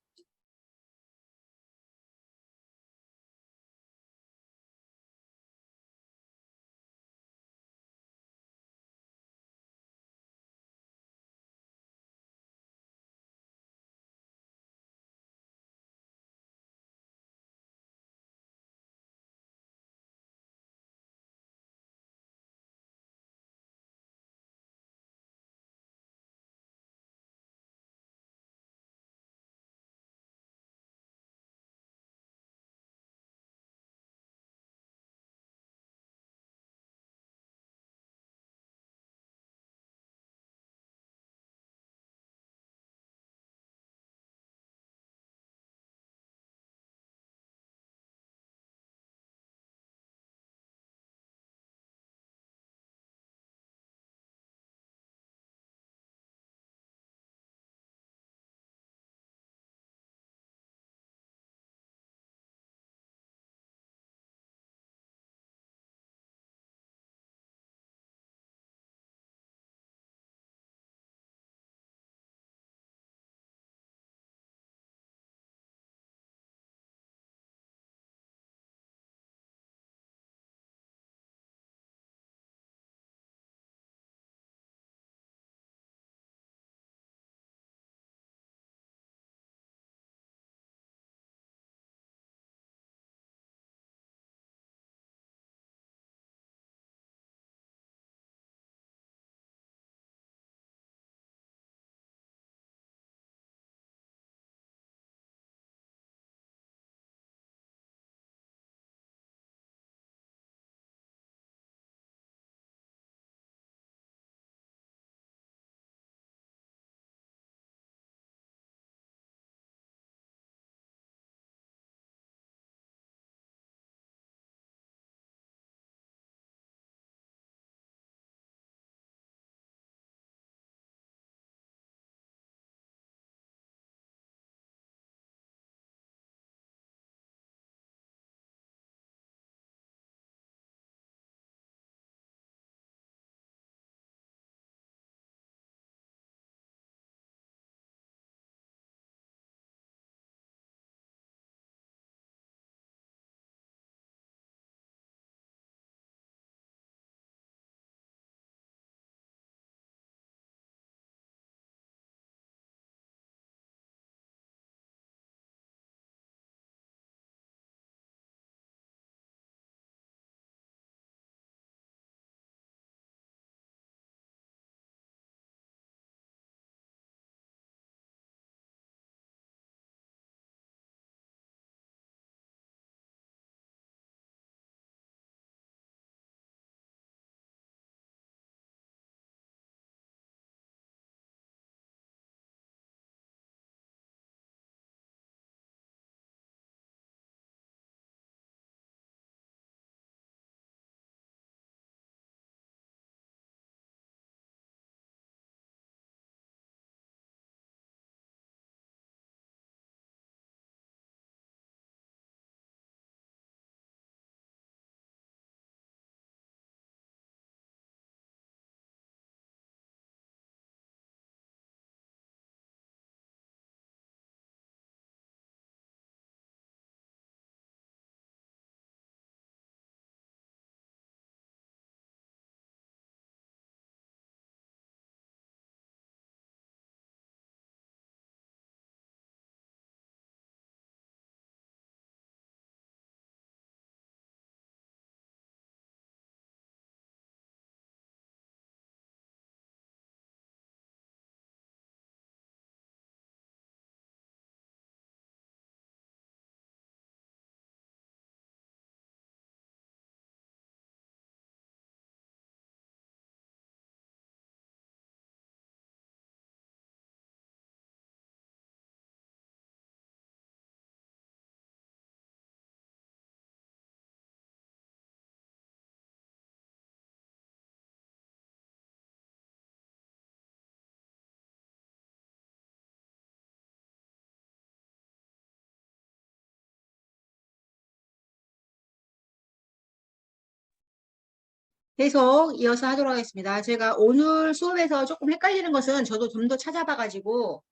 계속 이어서 하도록 하겠습니다. 제가 오늘 수업에서 조금 헷갈리는 것은 저도 좀 더 찾아봐가지고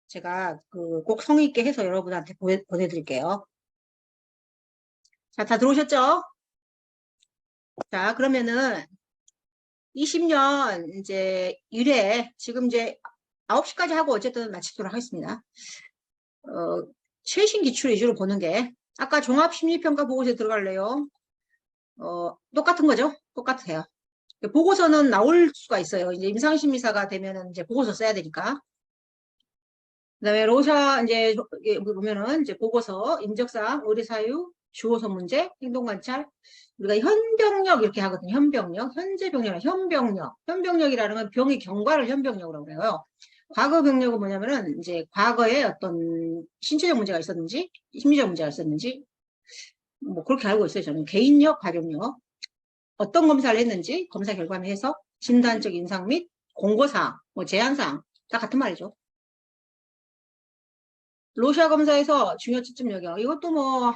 제가 꼭 성의 있게 해서 여러분한테 보내드릴게요. 자, 다 들어오셨죠? 자, 그러면은 20년 이제 1회 지금 이제 9시까지 하고 어쨌든 마치도록 하겠습니다. 최신 기출 위주로 보는 게 아까 종합심리평가 보고서에 들어갈래요? 똑같은 거죠? 똑같아요. 보고서는 나올 수가 있어요. 이제 임상심리사가 되면은 이제 보고서 써야 되니까. 그다음에 로샤 이제 보면은 이제 보고서, 인적사항, 의뢰사유, 주어서 문제, 행동관찰. 우리가 현병력 이렇게 하거든요. 현병력, 현재 병력, 현병력. 현병력이라는 건 병의 경과를 현병력이라고 그래요. 과거 병력은 뭐냐면은 이제 과거에 어떤 신체적 문제가 있었는지, 심리적 문제가 있었는지, 뭐 그렇게 알고 있어요. 저는 개인력, 발용력. 어떤 검사를 했는지, 검사 결과를 해서 진단적 인상 및 공고사항, 뭐 제한사항 다 같은 말이죠. 로시아 검사에서 중요 지점 여겨. 이것도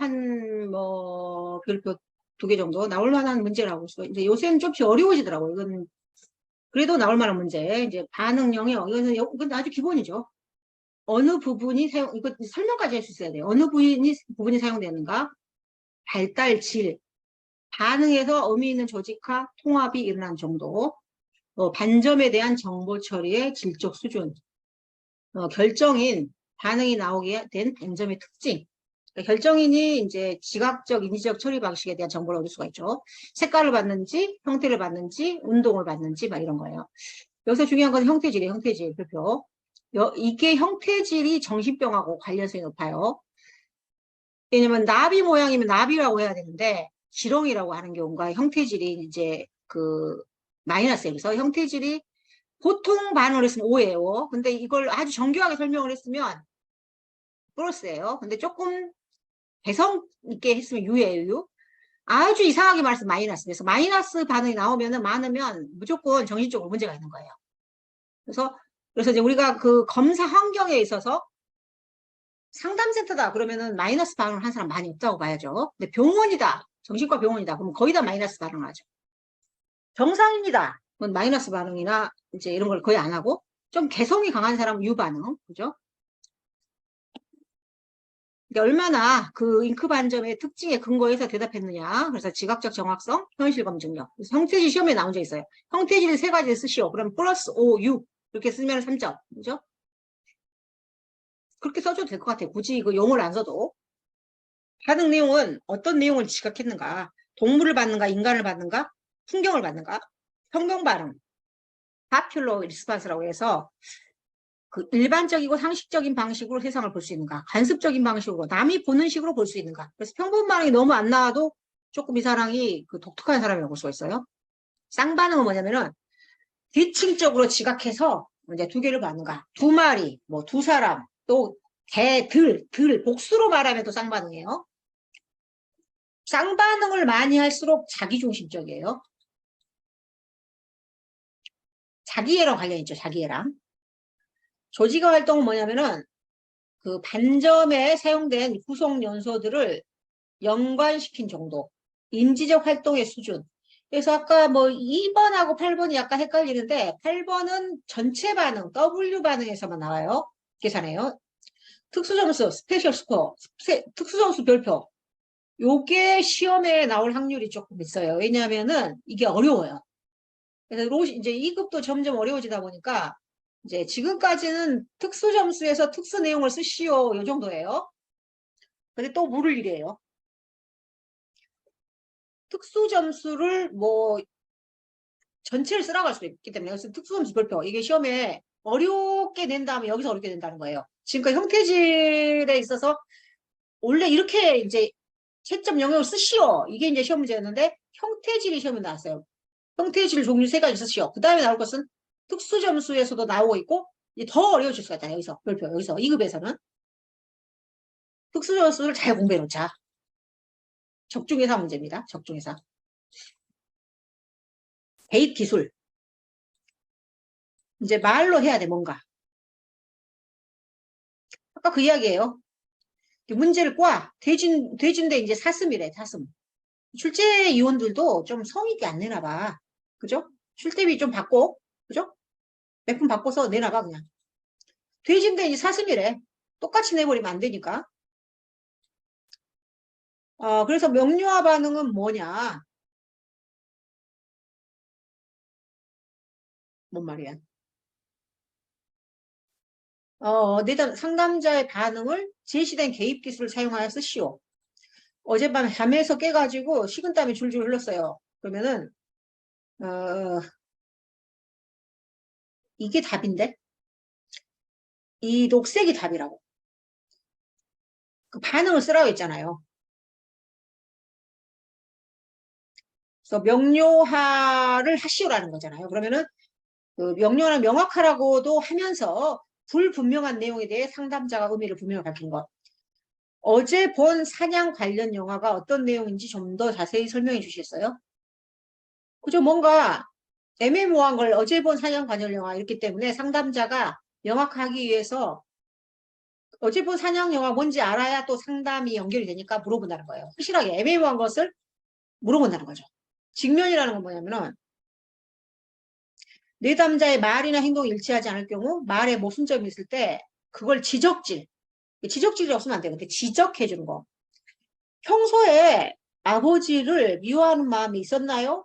별표 2개 정도 나올 만한 문제라고. 이제 요새는 좀씩 어려워지더라고요. 이건 그래도 나올 만한 문제. 이제 반응 영역. 이건 아주 기본이죠. 어느 부분이 이거 설명까지 할 수 있어야 돼요. 어느 부분이 사용되는가? 발달 질. 반응에서 의미 있는 조직화, 통합이 일어난 정도. 반점에 대한 정보 처리의 질적 수준. 결정인, 반응이 나오게 된 반점의 특징. 그러니까 결정인이 이제 지각적, 인지적 처리 방식에 대한 정보를 얻을 수가 있죠. 색깔을 받는지, 형태를 받는지, 운동을 받는지, 막 이런 거예요. 여기서 중요한 건 형태질이에요. 형태질 표표. 이게 형태질이 정신병하고 관련성이 높아요. 왜냐면 나비 모양이면 나비라고 해야 되는데 지렁이라고 하는 경우가 형태질이 이제 마이너스예요. 그래서 형태질이 보통 반응을 했으면 O예요. 근데 이걸 아주 정교하게 설명을 했으면 플러스예요. 근데 조금 개성 있게 했으면 U예요. U. 아주 이상하게 말해서 마이너스. 그래서 마이너스 반응이 많으면 무조건 정신적으로 문제가 있는 거예요. 그래서 이제 우리가 그 검사 환경에 있어서 상담센터다 그러면은 마이너스 반응을 한 사람 많이 없다고 봐야죠. 근데 병원이다. 정신과 병원이다. 그러면 거의 다 마이너스 반응을 하죠. 정상인이다. 그건 마이너스 반응이나 이제 이런 걸 거의 안 하고 좀 개성이 강한 사람은 U 반응. 그죠? 얼마나 그 잉크 반점의 특징에 근거해서 대답했느냐. 그래서 지각적 정확성, 현실 검증력. 그래서 형태질 시험에 나온 적 있어요. 형태질 3가지를 쓰시오. 그럼 플러스 5, 6 이렇게 쓰면 3점. 그죠? 그렇게 써줘도 될 것 같아요. 굳이 이거 용어를 안 써도. 반응 내용은 어떤 내용을 지각했는가? 동물을 받는가? 인간을 받는가? 풍경을 받는가? 평경 반응. 파퓰러 리스판스라고 해서 그 일반적이고 상식적인 방식으로 세상을 볼 수 있는가? 관습적인 방식으로 남이 보는 식으로 볼 수 있는가? 그래서 평범 반응이 너무 안 나와도 조금 이 사람이 독특한 사람이라고 볼 수가 있어요. 쌍반응은 뭐냐면은 뒤층적으로 지각해서 이제 2개를 받는가? 2마리, 뭐 2사람, 또 개, 들, 복수로 말하면 또 쌍반응이에요. 쌍반응을 많이 할수록 자기중심적이에요. 자기애랑 관련있죠. 자기애랑. 조직의 활동은 뭐냐면은 그 반점에 사용된 후속 연소들을 연관시킨 정도. 인지적 활동의 수준. 그래서 아까 뭐 2번하고 8번이 약간 헷갈리는데 8번은 전체 반응, W 반응에서만 나와요. 계산해요. 특수점수, 스페셜 스코어, 특수점수 별표. 요게 시험에 나올 확률이 조금 있어요. 왜냐하면은 이게 어려워요. 그래서 이제 2급도 점점 어려워지다 보니까 이제 지금까지는 특수 점수에서 특수 내용을 쓰시오 요 정도예요. 근데 또 물을 일이에요. 특수 점수를 뭐 전체를 쓰라고 할 수도 있기 때문에 그래서 특수 점수 별표 이게 시험에 어렵게 낸 다음에 여기서 어렵게 된다는 거예요. 지금까지 형태질에 있어서 원래 이렇게 이제 채점 영역을 쓰시오 이게 이제 시험 문제였는데 형태질이 시험에 나왔어요. 형태질 종류 3가지 쓰시오. 그 다음에 나올 것은 특수 점수에서도 나오고 있고 이제 더 어려워질 수가 있다. 여기서 별표 여기서 2급에서는 특수 점수를 잘 공부해 놓자. 적중예사 문제입니다. 적중예사. 대입 기술. 이제 말로 해야 돼 뭔가. 아까 그 이야기예요. 문제를 꽈. 돼지인데 이제 사슴이래 사슴. 출제 위원들도 좀 성의 있게 안 내나 봐. 그죠? 출제비 좀 받고, 그죠? 몇 푼 바꿔서 내나 봐, 그냥. 돼지인데 이제 사슴이래. 똑같이 내버리면 안 되니까. 그래서 명료화 반응은 뭐냐? 뭔 말이야? 내담 상담자의 반응을 제시된 개입 기술을 사용하여 쓰시오. 어젯밤에 잠에서 깨가지고 식은땀이 줄줄 흘렀어요. 그러면은 어, 이게 답인데? 이 녹색이 답이라고. 그 반응을 쓰라고 했잖아요. 그래서 명료화를 하시오라는 거잖아요. 그러면은 그 명료화는 명확하라고도 하면서 불분명한 내용에 대해 상담자가 의미를 분명히 밝힌 것. 어제 본 사냥 관련 영화가 어떤 내용인지 좀 더 자세히 설명해 주시겠어요? 그죠? 뭔가 애매모호한 걸 어제 본 사냥 관련 영화 이렇기 때문에 상담자가 명확하기 위해서 어제 본 사냥 영화 뭔지 알아야 또 상담이 연결이 되니까 물어본다는 거예요. 확실하게 애매모호한 것을 물어본다는 거죠. 직면이라는 건 뭐냐면은 내담자의 말이나 행동이 일치하지 않을 경우 말에 모순점이 있을 때 그걸 지적질이 없으면 안 돼요. 근데 지적해 주는 거. 평소에 아버지를 미워하는 마음이 있었나요?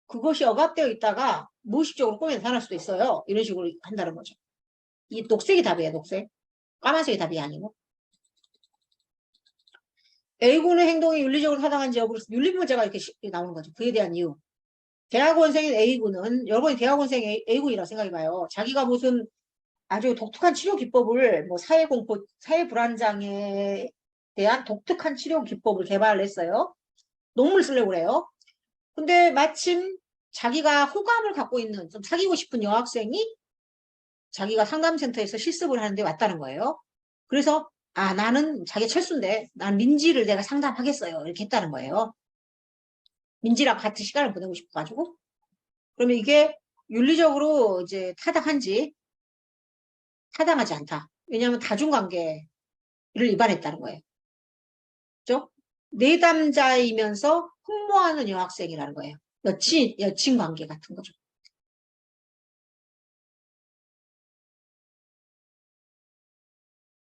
그것이 억압되어 있다가 무의식적으로 꿈에 나타날 수도 있어요. 이런 식으로 한다는 거죠. 이 녹색이 답이에요, 녹색. 까만색이 답이 아니고. A군의 행동이 윤리적으로 타당한지 여부를 윤리문제가 이렇게 나오는 거죠. 그에 대한 이유. 대학원생인 A군은 여러분이 대학원생 A군이라고 생각해봐요. 자기가 무슨 아주 독특한 치료 기법을 뭐 사회공포, 사회불안장애에 대한 독특한 치료 기법을 개발을 했어요. 논문을 쓰려고 그래요. 근데 마침 자기가 호감을 갖고 있는 좀 사귀고 싶은 여학생이 자기가 상담센터에서 실습을 하는데 왔다는 거예요. 그래서 나는 자기 철수인데 난 민지를 내가 상담하겠어요. 이렇게 했다는 거예요. 민지랑 같은 시간을 보내고 싶어가지고. 그러면 이게 윤리적으로 이제 타당하지 않다. 왜냐하면 다중관계를 위반했다는 거예요. 그죠? 내담자이면서 흠모하는 여학생이라는 거예요. 여친 관계 같은 거죠.